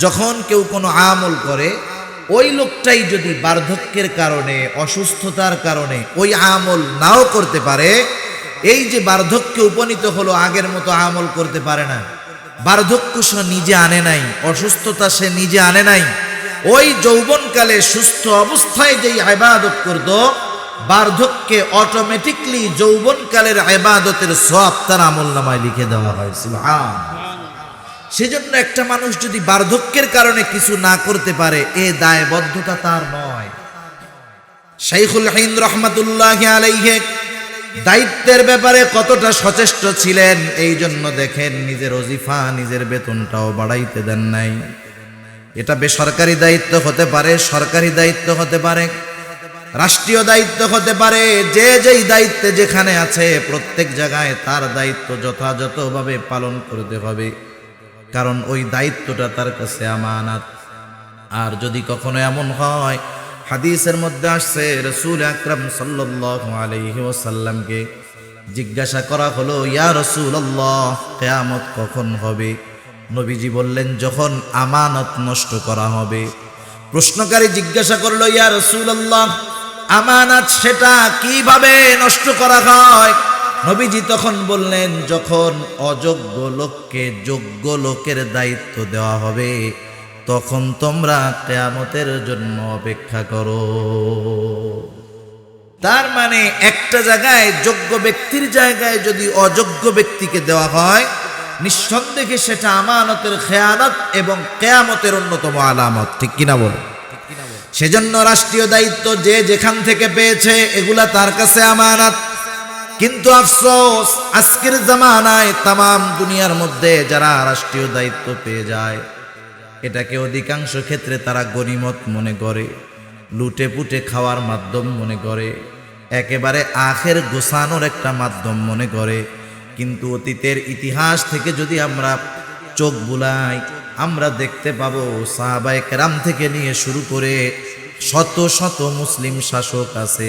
যখন কেউ কোনো আমল করে, ওই লোকটাই যদি বার্ধক্যের কারণে, অসুস্থতার কারণে ওই আমল নাও করতে পারে, এই যে বার্ধক্যে উপনীত হলো, আগের মতো আমল করতে পারে না। বার্ধক্য সে নিজে আনে নাই, অসুস্থতা সে নিজে আনে নাই। ওই যৌবনকালে সুস্থ অবস্থায় যেই ইবাদত করত, বার্ধক্যে অটোমেটিকলি যৌবনকালের ইবাদতের সওয়াব তার আমলনামায় লিখে দেওয়া হয়। সুবহানাল্লাহ। সেজন্য একটা মানুষ যদি বার্ধক্যের কারণে কিছু না করতে পারে, এ দায়বদ্ধতা তার নয়। শাইখুল হিন্দ রহমাতুল্লাহি আলাইহি দায়িত্বের ব্যাপারে কতটা সচেষ্ট ছিলেন, এই জন্য দেখেন নিজের ওজিফা, নিজের বেতনটাও বাড়াইতে দেন নাই। এটা বেসরকারি দায়িত্ব হতে পারে, সরকারি দায়িত্ব হতে পারে, রাষ্ট্রীয় দায়িত্ব হতে পারে। যে যেই দায়িত্বে যেখানে আছে, প্রত্যেক জায়গায় তার দায়িত্ব যথাযথভাবে পালন করতে হবে, কারণ ওই দায়িত্বটা তার কাছে আমানত। আর যদি কখনো এমন হয়, হাদিসের মধ্যে আসছে রাসূল আকরাম সাল্লাল্লাহু আলাইহি ওয়াসাল্লামকে জিজ্ঞাসা করা হলো, ইয়া রাসূলুল্লাহ, কিয়ামত কখন হবে? নবীজি বললেন, যখন আমানত নষ্ট করা হবে। প্রশ্নকারী জিজ্ঞাসা করলো, ইয়া রাসূলুল্লাহ, আমানত সেটা কিভাবে নষ্ট করা হয়? নবীজি তখন বললেন, যখন অযোগ্য লোককে যোগ্য লোকের দায়িত্ব দেওয়া হবে, তখন তোমরা কিয়ামতের জন্য অপেক্ষা করো। তার মানে একটা জায়গায় যোগ্য ব্যক্তির জায়গায় যদি অযোগ্য ব্যক্তিকে দেওয়া হয়, নিঃসন্দেহে সেটা আমানতের খেয়ানত এবং কিয়ামতের অন্যতম আলামত। ঠিক কিনা বলো? সেজন্য রাষ্ট্রীয় দায়িত্ব যে যেখান থেকে পেয়েছে এগুলা তার কাছে আমানত। কিন্তু আফসোস, আজকের জামানায় তাম দুনিয়ার মধ্যে যারা রাষ্ট্রীয় দায়িত্ব পেয়ে যায়, এটাকে অধিকাংশ ক্ষেত্রে তারা গনিমত মনে করে, লুটে পুটে খাওয়ার মাধ্যম মনে করে, একেবারে আখের গোছানোর একটা মাধ্যম মনে করে। কিন্তু অতীতের ইতিহাস থেকে যদি আমরা চোখ বুলাই, আমরা দেখতে পাবো সাহাবায়ে কেরাম থেকে নিয়ে শুরু করে শত শত মুসলিম শাসক আছে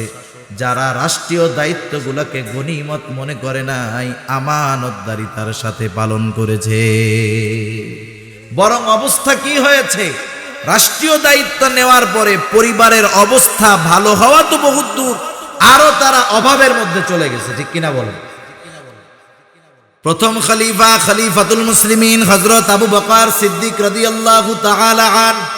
যারা রাষ্ট্রীয় দায়িত্বগুলোকে গনিমত মনে করে নাই, আমানতদারিতার সাথে পালন করেছে। বরং অবস্থা কি হয়েছে, রাষ্ট্রীয় দায়িত্ব নেওয়ার পরে পরিবারের অবস্থা ভালো হওয়া তো বহুত দূর, আরো তারা অভাবের মধ্যে চলে গেছে। ঠিক কিনা বলেন? প্রথম খলিফা খলিফাতুল মুসলিমিন হযরত আবু বকর সিদ্দিক রাদিয়াল্লাহু তাআলা আনহু,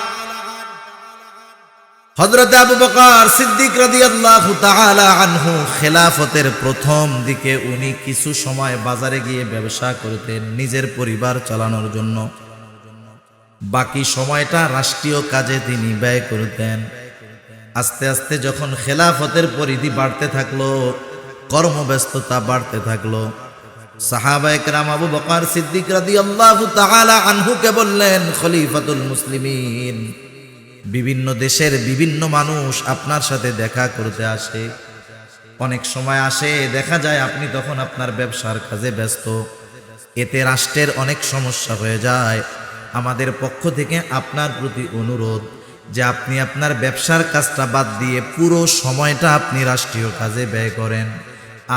হযরত আবু বকর সিদ্দিক রাদিয়াল্লাহু তাআলা আনহু খেলাফতের প্রথম দিকে উনি কিছু সময় বাজারে গিয়ে ব্যবসা করতেন নিজের পরিবার চালানোর জন্য। বাকি সময়টা রাষ্ট্রীয় কাজে তিনি ব্যয় করতেন। আস্তে আস্তে যখন খেলাফতের পরিধি বাড়তে থাকলো, কর্মব্যস্ততা বাড়তে থাকলো, সাহাবায়ে কেরাম আবু বকর সিদ্দিক রাদিয়াল্লাহু তাআলা আনহুকে বললেন, খলিফাতুল মুসলিমিন, বিভিন্ন দেশের বিভিন্ন মানুষ আপনার সাথে দেখা করতে আসে। অনেক সময় আসে, দেখা যায় আপনি তখন আপনার ব্যবসার কাজে ব্যস্ত, এতে রাষ্ট্রের অনেক সমস্যা হয়ে যায়। আমাদের পক্ষ থেকে আপনার প্রতি অনুরোধ যে আপনি আপনার ব্যবসার কাজটা বাদ দিয়ে পুরো সময়টা আপনি রাষ্ট্রীয় কাজে ব্যয় করেন,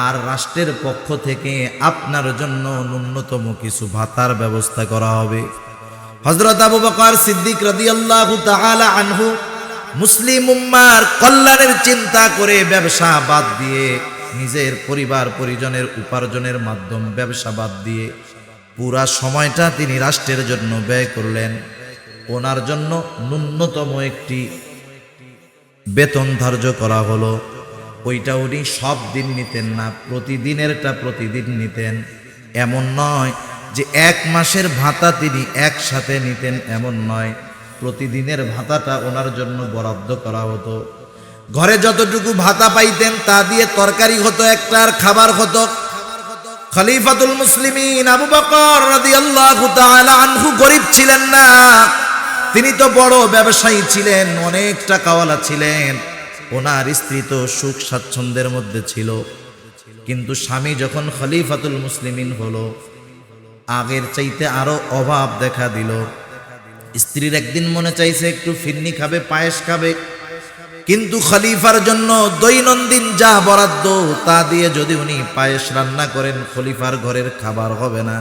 আর রাষ্ট্রের পক্ষ থেকে আপনার জন্য ন্যূনতম কিছু ভাতার ব্যবস্থা করা হবে। হযরত আবু বকর সিদ্দিক রাদিয়াল্লাহু তাআলা আনহু মুসলিম উম্মার কল্যাণের চিন্তা করে ব্যবসা বাদ দিয়ে, নিজের পরিবার পরিজনের উপার্জনের মাধ্যম ব্যবসা বাদ দিয়ে পুরা সময়টা তিনি রাষ্ট্রের জন্য ব্যয় করলেন। ওনার জন্য ন্যূনতম একটি বেতন ধার্য করা হলো। ওইটা উনি সব দিন নিতেন না, প্রতিদিনেরটা প্রতিদিন নিতেন। এমন নয় যে এক মাসের ভাতা তিনি একসাথে নিতেন, এমন নয়, প্রতিদিনের ভাতাটা ওনার জন্য বরাদ্দ করা হতো। ঘরে যতটুকু ভাতা পাইতেন তা দিয়ে তরকারি হতো একটা, আর খাবার হতো। খলিফাতুল মুসলিমিন আবু বকর রাদিয়াল্লাহু তাআলা আনহু গরিব ছিলেন না, তিনি তো বড় ব্যবসায়ী ছিলেন, অনেক টাকাওয়ালা ছিলেন। ওনার স্ত্রী তো সুখ স্বাচ্ছন্দ্যের মধ্যে ছিল, কিন্তু স্বামী যখন খলিফাতুল মুসলিমিন হলো, আগের চাইতে আরো অভাব দেখা দিল। স্ত্রীর একদিন মনে চাইছে একটু ফিরনি খাবে, পায়েস খাবে, কিন্তু খলিফার জন্য দৈনন্দিন যা বরাদ্দ তা দিয়ে যদি উনি পায়েস রান্না করেন, খলিফার ঘরের খাবার হবে না।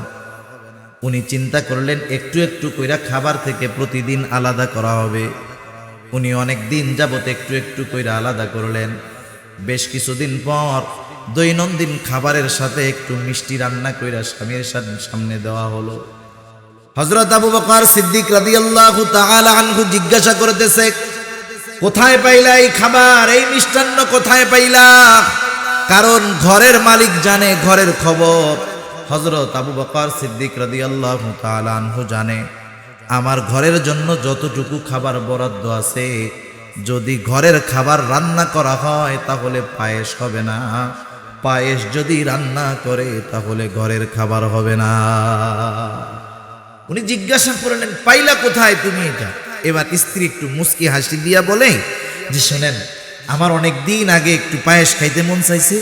উনি চিন্তা করলেন একটু একটু কইরা খাবার থেকে প্রতিদিন আলাদা করা হবে। উনি অনেক দিন যাবত একটু একটু কইরা আলাদা করলেন। বেশ কিছুদিন পর দৈনন্দিন খাবারের সাথে একটু মিষ্টি রান্না কইরা স্বামীর সামনে দেওয়া হলো। হযরত আবু বকর সিদ্দিক রাদিয়াল্লাহু তাআলা আনহু জিজ্ঞাসা করতেছে, কোথায় পাইলা এই খাবার, এই মিষ্টান্ন কোথায় পাইলা? কারণ ঘরের মালিক জানে ঘরের খবর। হযরত আবু বকর সিদ্দিক রাদিয়াল্লাহু তাআলা আনহু জানে আমার ঘরের জন্য যতটুকু খাবার বরাদ্দ আছে, যদি ঘরের খাবার রান্না করা হয় তাহলে পায়েস হবে না, পায়েস যদি রান্না করে তাহলে ঘরের খাবার হবে না। উনি জিজ্ঞাসা করলেন, পাইলা কোথায় তুমি এটা? এবার স্ত্রী একটু মুস্কি হাসি দিয়া বলে যে, শোনেন, আমার অনেক দিন আগে একটু পায়েস খাইতে মন চাইছে,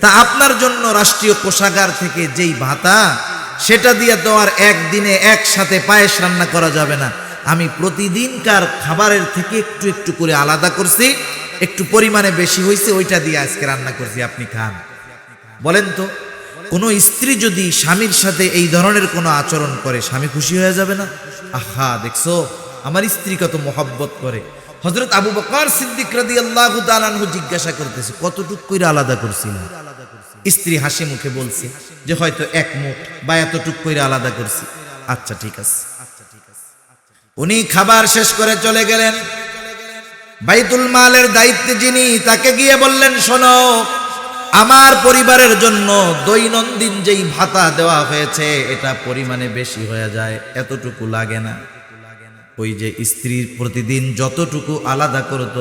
তা আপনার জন্য রাষ্ট্রীয় কোষাগার থেকে যেই ভাতা, সেটা দিয়ে তো আর একদিনে একসাথে পায়েস রান্না করা যাবে না। আমি প্রতিদিনকার খাবারের থেকে একটু একটু করে আলাদা করছি, একটু পরিমাণে বেশি হয়েছে, ওইটা দিয়ে আজকে রান্না করছি, আপনি খান। বলেন তো, কোনো স্ত্রী যদি স্বামীর সাথে এই ধরনের কোনো আচরণ করে, স্বামী খুশি হয়ে যাবে না? আহা, দেখছো আমার স্ত্রী কত মহব্বত করে। হযরত আবু বকর সিদ্দিক রাদিয়াল্লাহু তাআলা আনহু জিজ্ঞাসা করতেছে, কতটুক কইরা আলাদা করছিল? স্ত্রী হাসি মুখে বলছে যে হয়তো এক মুঠ বা এতটুক কইরা আলাদা করছি। আচ্ছা ঠিক আছে। উনি খাবার শেষ করে চলে গেলেন। বাইতুল মালের দায়িত্বে যিনি, তাকে গিয়ে বললেন, শোনো, আমার পরিবারের জন্য দৈনন্দিন যেই ভাতা দেওয়া হয়েছে এটা পরিমাণে বেশি হয়ে যায়, এতটুকু লাগে না। ওই যে স্ত্রী প্রতিদিন যতটুকু আলাদা করত,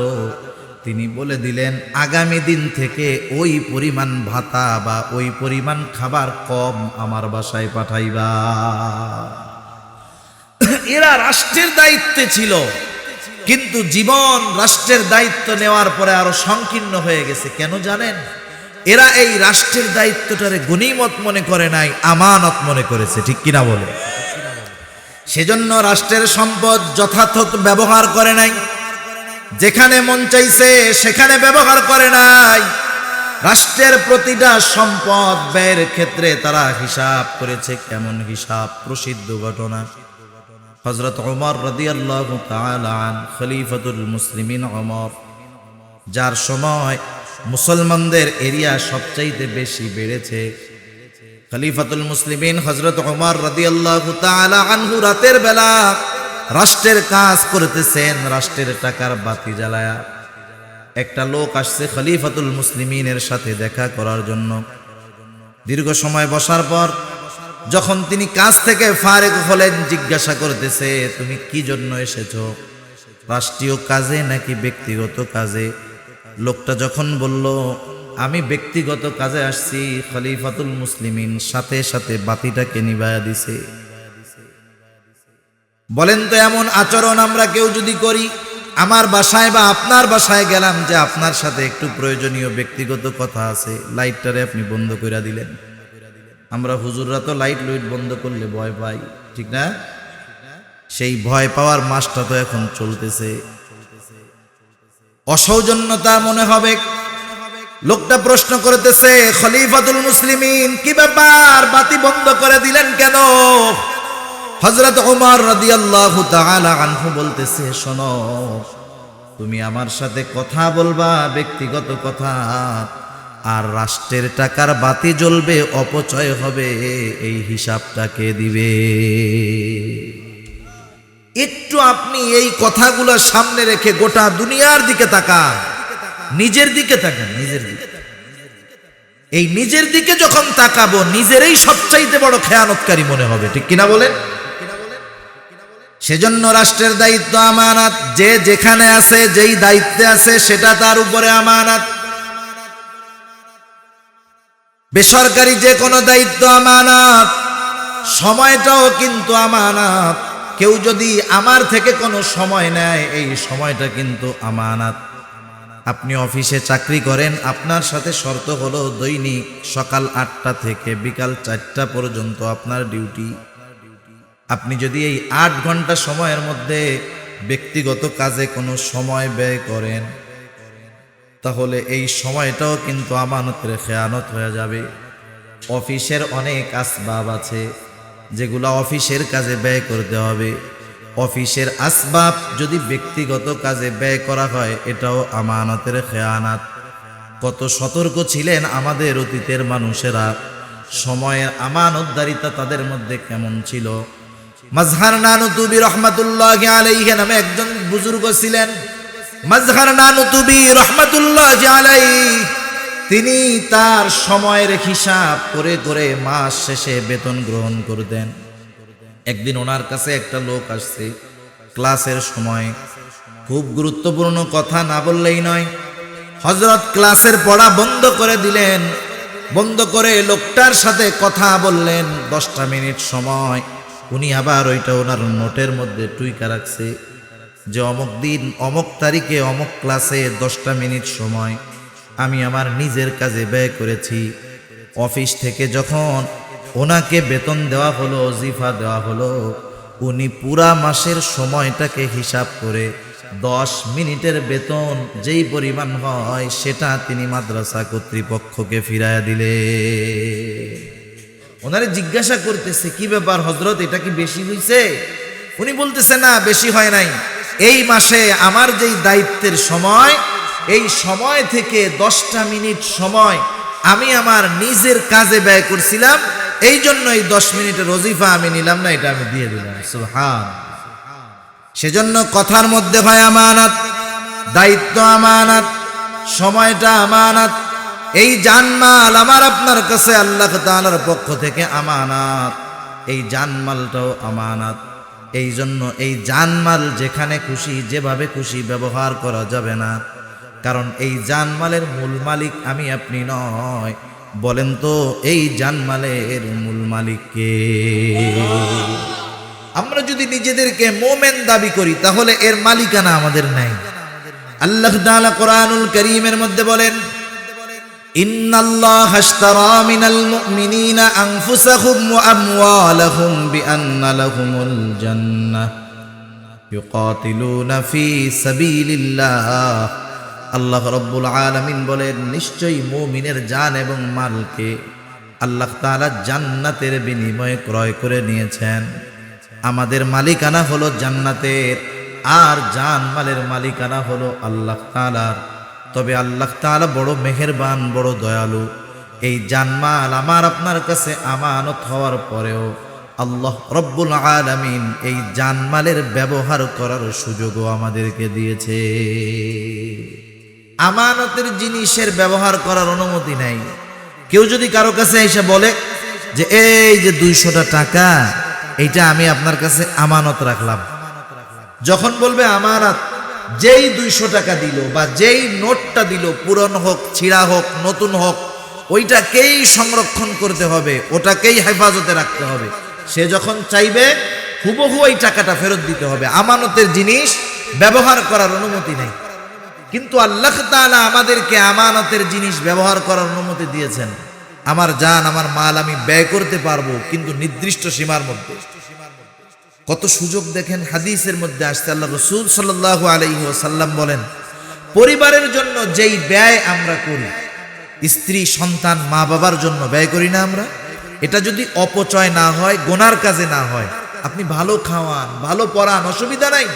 তিনি বলে দিলেন, আগামী দিন থেকে ওই পরিমাণ ভাতা বা ওই পরিমাণ খাবার কম আমার বাসায় পাঠাইবা। এরা রাষ্ট্রের দায়িত্বে ছিল, কিন্তু জীবন রাষ্ট্রের দায়িত্ব নেওয়ার পরে আরো সংকীর্ণ হয়ে গেছে। কেন জানেন? এরা এই রাষ্ট্রের দায়িত্বটারে গনিমত মনে করে নাই, আমানত মনে করেছে। ঠিক কিনা বলে? সেজন্য রাষ্ট্রের সম্পদ যথাযথ ব্যবহার করে নাই, যেখানে মন চাইছে সেখানে ব্যবহার করে নাই। রাষ্ট্রের প্রতিটা সম্পদ ব্যয়ের ক্ষেত্রে তারা হিসাব করেছে। কেমন হিসাব? প্রসিদ্ধ ঘটনা, হযরত ওমর রাদিয়াল্লাহু তাআলা আন, খলিফাতুল মুসলিমিন ওমর, যার সময় মুসলমানদের এরিয়া সবচাইতে বেশি বেড়েছে। খলিফাতুল মুসলিমিন হযরত ওমর রাদিয়াল্লাহু তাআলা আনহু রাতের বেলা রাষ্ট্রের কাজ করতেছেন, রাষ্ট্রের টাকার বাতি জ্বালায়া। একটা লোক আসছে খলিফাতুল মুসলিমিনের সাথে দেখা করার জন্য। দীর্ঘ সময় বসার পর যখন তিনি কাজ থেকে ফারেক হলেন, জিজ্ঞাসা করতেছে, তুমি কি জন্য এসেছো? রাষ্ট্রীয় কাজে নাকি ব্যক্তিগত কাজে? লোকটা যখন বলল, আমি ব্যক্তিগত কাজে আসছি, খলিফাতুল মুসলিমিন সাথে সাথে বাতিটাকে নিভায়া দিছে। বলেন তো, এমন আচরণ আমরা কেউ যদি করি, আমার বাসায় বা আপনার বাসায় গেলাম যে আপনার সাথে একটু প্রয়োজনীয় ব্যক্তিগত কথা আছে, লাইটটারে আপনি বন্ধ করে দিলেন। আমরা হুজুররা তো লাইট লুইট বন্ধ করলে ভয় পাই, ঠিক না? সেই ভয় পাওয়ার মাসটা তো এখন চলতেছে। অসৌজন্যতা মনে হবে। লোকটা প্রশ্ন করতেছে, খলিফাতুল মুসলিমিন কি ব্যাপার, বাতি বন্ধ করে দিলেন কেন? হযরত ওমর রাদিয়াল্লাহু তাআলা আনহু বলতেছে, শোনো, তুমি আমার সাথে কথা বলবা ব্যক্তিগত কথা, আর রাষ্ট্রের টাকার বাতি জ্বলবে, অপচয় হবে, এই হিসাবটা কে দিবে? একটু আপনি এই কথাগুলো সামনে রেখে গোটা দুনিয়ার দিকে তাকান, নিজের দিকে তাকান, নিজের দিকে। এই নিজের দিকে যখন তাকাবো, নিজেরই সবচাইতে বড় খেয়ানতকারী মনে হবে, ঠিক কিনা বলেন? সেজন্য রাষ্ট্রের দায়িত্ব আমানত। যে যেখানে আছে, যেই দায়িত্বে আছে, সেটা তার উপরে আমানত। বেসরকারি যে কোনো দায়িত্ব আমানত, সময়টাও কিন্তু আমানত। কেউ যদি আমার থেকে কোনো সময় নেয়, এই সময়টা কিন্তু আমানত। আপনি অফিসে চাকরি করেন, আপনার সাথে শর্ত হলো দৈনিক সকাল 8টা থেকে বিকাল 4টা পর্যন্ত আপনার ডিউটি। আপনি যদি এই 8 ঘন্টা সময়ের মধ্যে ব্যক্তিগত কাজে কোনো সময় ব্যয় করেন, তাহলে এই সময়টাও কিন্তু আমানতের খেয়ানত হয়ে যাবে। অফিসের অনেক আসবাব আছে যেগুলো অফিসের কাজে ব্যয় করতে হবে। অফিসের আসবাব যদি ব্যক্তিগত কাজে ব্যয় করা হয়, এটাও আমানতের খেয়ানত। কত সতর্ক ছিলেন আমাদের অতীতের মানুষেরা, সময়ের আমানতদারিতা তাদের মধ্যে কেমন ছিল। মাজহার নানুতুবি রহমাতুল্লাহি আলাইহি নামে একজন বুজুর্গ ছিলেন। মাজহার নানুতুবি রহমাতুল্লাহি আলাইহি, তিনি তার সময়ের হিসাব করে করে মাস শেষে বেতন গ্রহণ করতেন। একদিন ওনার কাছে একটা লোক আসছে ক্লাসের সময়। খুব গুরুত্বপূর্ণ কথা, না বললেই নয়। হযরত ক্লাসের পড়া বন্ধ করে দিলেন, বন্ধ করে লোকটার সাথে কথা বললেন 10টা মিনিট সময়। উনি আবার ওইটা ওনার নোটের মধ্যে টুইকা রাখছে যে অমুক দিন অমুক তারিখে অমুক ক্লাসে 10টা মিনিট সময় আমি আমার নিজের কাজে ব্যয় করেছি। অফিস থেকে যখন ওনাকে বেতন দেওয়া হলো, ওজিফা দেওয়া হলো, উনি পুরা মাসের সময়টাকে হিসাব করে 10 মিনিটের বেতন যেই পরিমাণ হয় সেটা তিনি মাদ্রাসা কর্তৃপক্ষকে ফিরাইয়া দিলে। ওনারে জিজ্ঞাসা করতেছে, কি ব্যাপার হযরত, এটা কি বেশি হইছে? উনি বলতেছে, না বেশি হয় নাই। এই মাসে আমার যেই দায়িত্বের সময়, এই সময় থেকে 10টা মিনিট সময় আমি আমার নিজের কাজে ব্যয় করছিলাম, এই জন্য এই 10 মিনিটের ওজিফা আমি নিলাম না, এটা আমি দিয়ে দিলাম। সুবহান। সেজন্য কথার মধ্যে ভাই আমানত, দায়িত্ব আমানত, সময়টা আমানত। এই জানমাল আমার আপনার কাছে আল্লাহ তাআলার পক্ষ থেকে আমানত, এই জানমালটাও আমানত। এই জন্য এই জানমাল যেখানে খুশি যেভাবে খুশি ব্যবহার করা যাবে না, কারণ এই জানমালের মূল মালিক আমি আপনি নয়। বলেন তো, এই জানমালের মূল মালিক কে? আমরা যদি নিজেদেরকে মোমেন দাবি করি, তাহলে এর মালিকানা আমাদের নাই। আল্লাহ তাআলা কোরআনুল কারীমের মধ্যে বলেন, ইন্নাল্লাহা আশতারা মিনাল মুমিনিনা আনফুসাহুম ওয়া আমওয়ালাহুম বিআন্না লাহুমুল জান্নাহ ইউকাতিলুনা ফি সাবিলিল্লাহ আল্লাহ রব্বুল আলামিন বলেন, নিশ্চয়ই মুমিনের জান এবং মালকে আল্লাহ তাআলা জান্নাতের বিনিময়ে ক্রয় করে নিয়েছেন। আমাদের মালিকানা হলো জান্নাতের, আর জান মালের মালিকানা হলো আল্লাহ তাআলার। তবে আল্লাহ তাআলা বড় মেহেরবান, বড় দয়ালু। এই জানমাল আমার আপনার কাছে আমানত হওয়ার পরেও আল্লাহ রব্বুল আলামিন এই জানমালের ব্যবহার করার সুযোগও আমাদেরকে দিয়েছে। আমানতের জিনিসের ব্যবহার করার অনুমতি নাই। কেউ যদি কারো কাছে এসে বলে যে এই যে 200টা টাকা, এইটা আমি আপনার কাছে আমানত রাখলাম, যখন বলবে আমানত, যেই 200 টাকা দিল বা যেই নোটটা দিল, পুরনো হোক, ছিঁড়া হোক, নতুন হোক, ওইটাকেই সংরক্ষণ করতে হবে, ওটাকেই হেফাজতে রাখতে হবে। সে যখন চাইবে হুবহু ওই টাকাটা ফেরত দিতে হবে। আমানতের জিনিস ব্যবহার করার অনুমতি নেই। কিন্তু আল্লাহ তাআলা আমাদেরকে আমানতের জিনিস ব্যবহার করার অনুমতি দিয়েছেন। আমার জান, আমার মাল আমি ব্যয় করতে পারবো, কিন্তু নির্দিষ্ট সীমার মধ্যে। কত সুযোগ দেখেন, হাদিসের মধ্যে আসছে আল্লাহ রাসূল সাল্লাল্লাহু আলাইহি ওয়াসাল্লাম বলেন, পরিবারের জন্য যেই ব্যয় আমরা করি, স্ত্রী, সন্তান, মা বাবার জন্য ব্যয় করি না আমরা, এটা যদি অপচয় না হয়, গুনার কাজে না হয়, আপনি ভালো খাওয়ান, ভালো পড়ান, অসুবিধা নাই,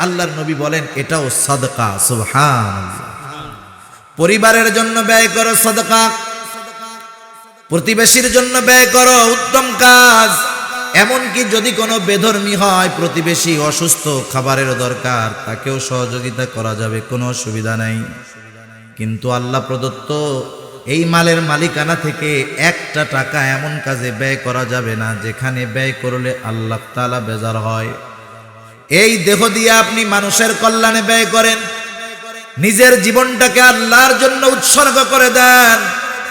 আল্লাহর নবী বলেন এটাও সাদকা। সুবহানাল্লাহ। পরিবারের জন্য ব্যয় করো সাদকা, প্রতিবেশীর জন্য ব্যয় করো, উত্তম কাজ। এমনকি যদি কোনো বেধর্মী হয়, প্রতিবেশী অসুস্থ, খাবারের দরকার, তাকেও সহযোগিতা করা যাবে, কোনো অসুবিধা নাই। কিন্তু আল্লাহ প্রদত্ত এই মালের মালিকানা থেকে একটা টাকা এমন কাজে ব্যয় করা যাবে না যেখানে ব্যয় করলে আল্লাহ তাআলা বেজার হয়। এই দেহ দিয়ে আপনি মানুষের কল্যাণে ব্যয় করেন, নিজের জীবনটাকে আল্লাহর জন্য উৎসর্গ করে দেন,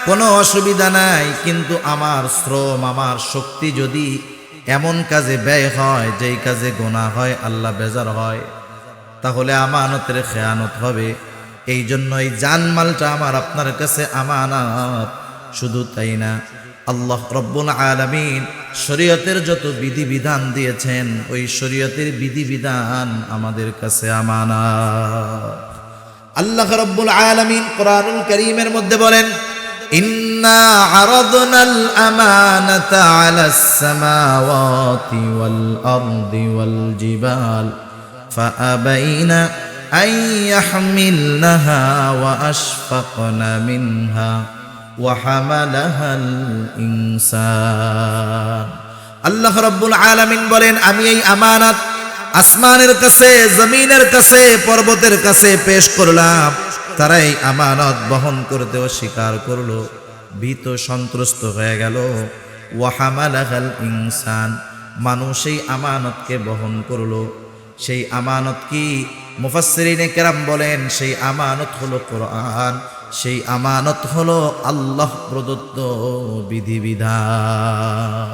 কোনো অসুবিধা নাই। কিন্তু আমার শ্রম, আমার শক্তি যদি এমন কাজে ব্যয় হয় যেই কাজে গুনাহ হয়, আল্লাহ বেজার হয়, তাহলে আমানতের খেয়ানত হবে। এই জন্য এই জানমালটা আমার আপনার কাছে আমানত। শুধু তাই না, আল্লাহ রব্বুল আলামিন শরীয়তের যত বিধিবিধান দিয়েছেন, ওই শরীয়তের বিধিবিধান আমাদের কাছে আমানত। আল্লাহ রব্বুল আলামিন কোরআনুল কারীমের মধ্যে বলেন, ইন্না আরাদনাল আমানাতা আলাস সামাওয়াতি ওয়াল আরদি ওয়াল জিবাল ফাআবাইনা আন ইয়াহমিলনাহা ওয়া আশফাকনা মিনহা ওয়া হামালাহাল ইনসান। আল্লাহ রাব্বুল আলামিন বলেন, আমি এই আমানত আসমানের কাছে, জমিনের কাছে, পর্বতের কাছে পেশ করলাম। তারা এই আমানত বহন করতে অস্বীকার করলো, ভীত সন্ত্রস্ত হয়ে গেল। ওয়া হামালাহাল ইনসান, মানুষ এই আমানতকে বহন করলো। সেই আমানত কি? মুফাসসিরিনে কেরাম বলেন, সেই আমানত হলো কোরআন, সেই আমানত হলো আল্লাহ প্রদত্ত বিধিবিধান।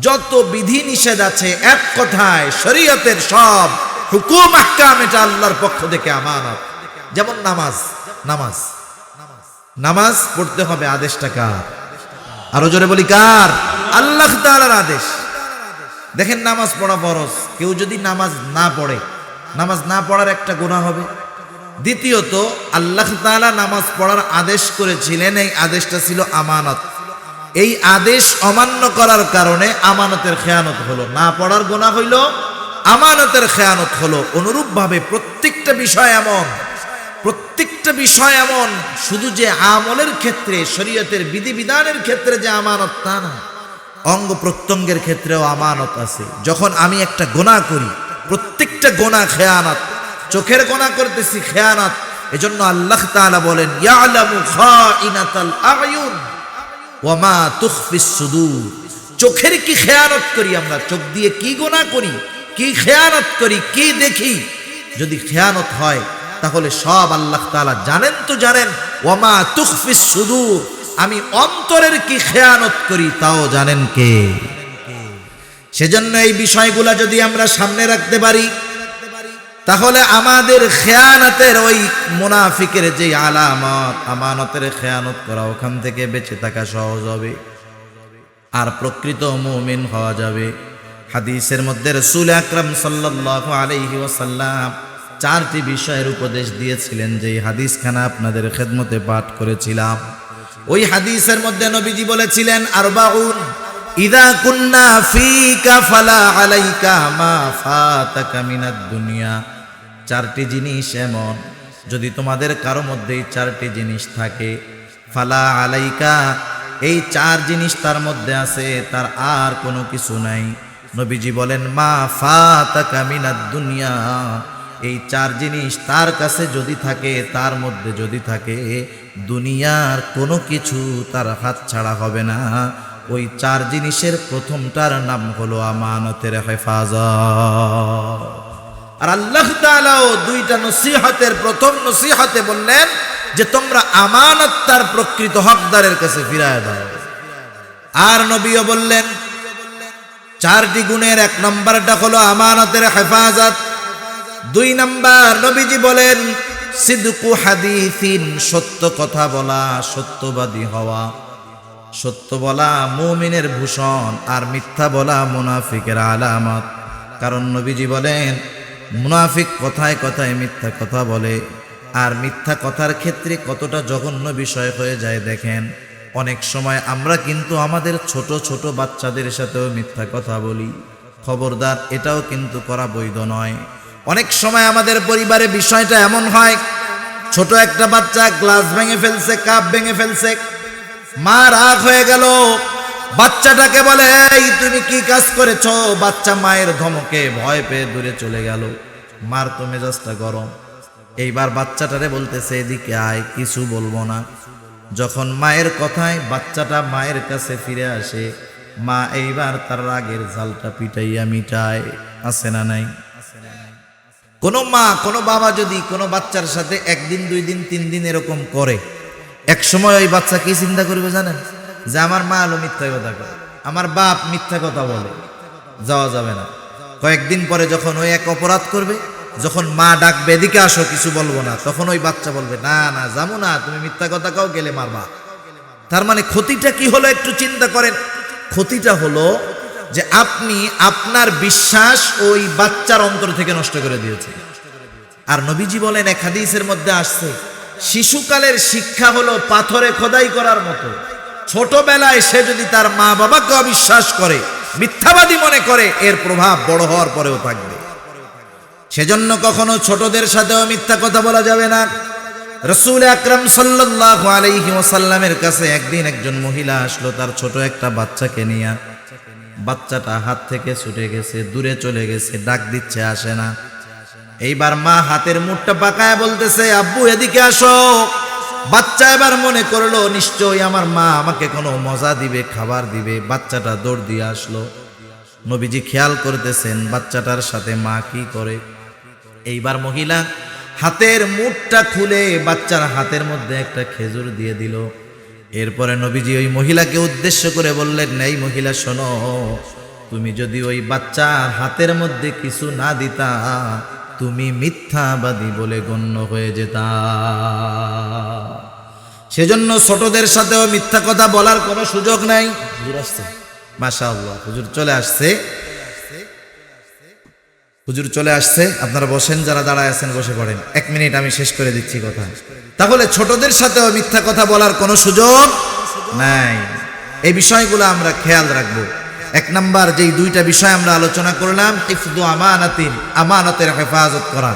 যত বিধি নিষেধ আছে, এক কথায় শরীয়তের সব হুকুম আহকাম, এটা আল্লাহর পক্ষ থেকে আমানত। যেমন নামাজ, নামাজ নামাজ পড়তে হবে, আদেশটা কার? আরো জোরে বলি কার? আল্লাহ তাআলার আদেশ। দেখেন, নামাজ পড়া ফরজ। কেউ যদি নামাজ না পড়ে, নামাজ না পড়ার একটা গুনাহ হবে। দ্বিতীয়ত, আল্লাহ তাআলা নামাজ পড়ার আদেশ করেছিলেন, এই আদেশটা ছিল আমানত। এই আদেশ অমান্য করার কারণে আমানতের খেয়ানত হলো, না পড়ার গুনাহ হইল, আমানতের খেয়ানত হলো। অনুরূপভাবে প্রত্যেকটা বিষয় এমন, শুধু যে আমলের ক্ষেত্রে, শরীয়তের বিধিবিধানের ক্ষেত্রে যে আমানত তা না, অঙ্গ প্রত্যঙ্গের ক্ষেত্রেও আমানত আছে। যখন আমি একটা গুনাহ করি, প্রত্যেকটা গুনাহ খেয়ানত। চোখের গুনাহ করতেছি, খেয়ানত। এজন্য আল্লাহ তাআলা বলেন, ইয়ালামু খাইনাতাল আয়ুন ওয়া মা তুখফিস সুদূর। চোখের কি খেয়ানত করি আমরা? চোখ দিয়ে কি গুনাহ করি, কি খেয়ানত করি, কি দেখি? যদি খেয়ানত হয়, তাহলে সব আল্লাহ তাআলা জানেন তো জানেন। ওয়া মা তুখফিস সুদূর, আমি অন্তরের কি খেয়ানত করি তাও জানেন কে? সেজন্য এই বিষয়গুলা যদি আমরা সামনে রাখতে পারি, তাহলে আমাদের খেয়ানতের, ওই মুনাফিকের যে আলামত, আমানতের খেয়ানত করা, ওখান থেকে বেঁচে থাকা সহজ হবে, আর প্রকৃত মুমিন হওয়া যাবে। হাদিসের মধ্যে রাসূল আকরাম সাল্লাল্লাহু আলাইহি ওয়াসাল্লাম চারটি বিষয়ের উপদেশ দিয়েছিলেন, যেই হাদিসখানা আপনাদের খেদমতে পাঠ করেছিলাম। ওই হাদিসের মধ্যে নবীজি বলেছিলেন, আরবাউন ইদা কুন্না ফিকা ফালা আলাইকা মা ফাতাকা মিনাদ দুনিয়া। চারটি জিনিস এমন, যদি তোমাদের কারো মধ্যে এই চারটি জিনিস থাকে, ফালা আলাইকা, এই চার জিনিস তার মধ্যে আছে, তার আর কোনো কিছু নাই। নবীজি বলেন, মা ফাতাকা মিনাদ দুনিয়া, এই চার জিনিস তার কাছে যদি থাকে, তার মধ্যে যদি থাকে, দুনিয়ার কোনো কিছু তার হাত ছাড়া হবে না। ওই চার জিনিসের প্রথমটার নাম হলো আমানতের হেফাজত। আর আল্লাহ তাআলাও দুইটা নসিহতের প্রথম নসিহতে বললেন যে তোমরা আমানত তার প্রকৃত হকদারের কাছে ফিরায় দাও। আর নবীও বললেন চারটি গুণের এক নম্বরটা হলো আমানতের হেফাজত। দুই নম্বর নবীজি বলেন সিদকু হাদিসিন, সত্য কথা বলা, সত্যবাদী হওয়া। সত্য বলা মুমিনের ভূষণ, আর মিথ্যা বলা মুনাফিকের আলামত। কারণ নবীজি বলেন মুনাফিক কথায় কথায় মিথ্যা কথা বলে, আর মিথ্যা কথার ক্ষেত্রে কতটা জঘন্য বিষয় হয়ে যায় দেখেন। অনেক সময় আমরা কিন্তু আমাদের ছোট ছোট বাচ্চাদের সাথেও মিথ্যা কথা বলি। খবরদার, এটাও কিন্তু করা বৈধ নয়। অনেক সময় আমাদের পরিবারে বিষয়টা এমন হয়, ছোট একটা বাচ্চা গ্লাস ভেঙে ফেলছে, কাপ ভেঙে ফেলছে, মা রাগ হয়ে গেল, বাচ্চাটাকে বলে এই তুমি কি কাজ করেছো। বাচ্চা মায়ের ধমকে ভয় পেয়ে দূরে চলে গেল। মার তো মেজাজটা গরম, এইবার বাচ্চাটারে বলতেছে এদিকে আয়, কিছু বলবো না। যখন মায়ের কথায় বাচ্চাটা মায়ের কাছে ফিরে আসে, মা এইবার তার রাগের জালটা পিটাইয়া মিটায়। আছে না নাই? কোনো মা কোনো বাবা যদি কোনো বাচ্চার সাথে একদিন দুই দিন তিন দিন এরকম করে, এক সময় ওই বাচ্চা কি চিন্তা করবে জানেন? যে আমার মা আলো মিথ্যা কথা করে, আমার বাপ মিথ্যা কথা বলে, যাওয়া যাবে না। কয়েকদিন পরে যখন ওই এক অপরাধ করবে, যখন মা ডাকবে এদিকে আসো কিছু বলবো না, তখন ওই বাচ্চা বলবে না না যাবো না, তুমি মিথ্যা কথা কাও, গেলে মারবা। তার মানে ক্ষতিটা কি হলো একটু চিন্তা করেন। ক্ষতিটা হলো যে আপনি আপনার বিশ্বাস ওই বাচ্চার অন্তর থেকে নষ্ট করে দিয়েছেন। আর নবীজি বলেন, এক হাদিসের মধ্যে আসছে, শিশুকালের শিক্ষা হলো পাথরে খোদাই করার মতো। ছোটবেলায় সে যদি তার মা বাবাকে অবিশ্বাস করে, মিথ্যাবাদী মনে করে, এর প্রভাব বড় হওয়ার পরেও থাকবে। সেজন্য কখনো ছোটদের সাথেও মিথ্যা কথা বলা যাবে না। রাসূল আকরাম সাল্লাল্লাহু আলাইহি ওয়াসাল্লামের কাছে একদিন একজন মহিলা আসলো তার ছোট একটা বাচ্চাকে নিয়ে। বাচ্চাটা হাত থেকে ছুটে গেছে, দূরে চলে গেছে, ডাক দিচ্ছে আসে না। এইবার মা হাতের মুঠটা পাকায় বলতেছে আব্বু এদিকে আসো। বাচ্চা এবার মনে করলো নিশ্চয়ই আমার মা আমাকে কোনো মজা দিবে, খাবার দিবে। বাচ্চাটা দৌড় দিয়ে আসলো। নবীজি খেয়াল করতেছেন বাচ্চাটার সাথে মা কি করে। এইবার মহিলা হাতের মুঠটা খুলে বাচ্চার হাতের মধ্যে একটা খেজুর দিয়ে দিল। এরপরে নবীজি ওই মহিলাকে উদ্দেশ্য করে বললেন, এই মহিলা শোনো, তুমি যদি ওই বাচ্চার হাতের মধ্যে কিছু না দিতা, তুমি মিথ্যাবাদী বলে গণ্য হয়ে যেতা। সেজন্য ছোটদের সাথেও মিথ্যা কথা বলার কোনো সুযোগ নাই। হুজুর আসছে, মাশাআল্লাহ, হুজুর চলে আসছে, হুজুর চলে আসছে। আপনারা বসেন, যারা দাঁড়ায় আছেন বসে পড়েন, 1 মিনিট আমি শেষ করে দিচ্ছি কথা। তাহলে ছোটদের সাথেও মিথ্যা কথা বলার কোনো সুযোগ নাই। এই বিষয়গুলো আমরা খেয়াল রাখবো। 1 নাম্বার যেই দুইটা বিষয় আমরা আলোচনা করলাম, হিফযু আমানাতিন, আমানতের হেফাজত করা।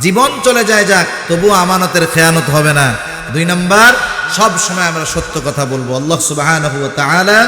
জীবন চলে যায় যাক, তবু আমানতের খেয়ানত হবে না। 2 নাম্বার, সব সময় আমরা সত্য কথা বলবো। আল্লাহ সুবহানাহু ওয়া তাআলা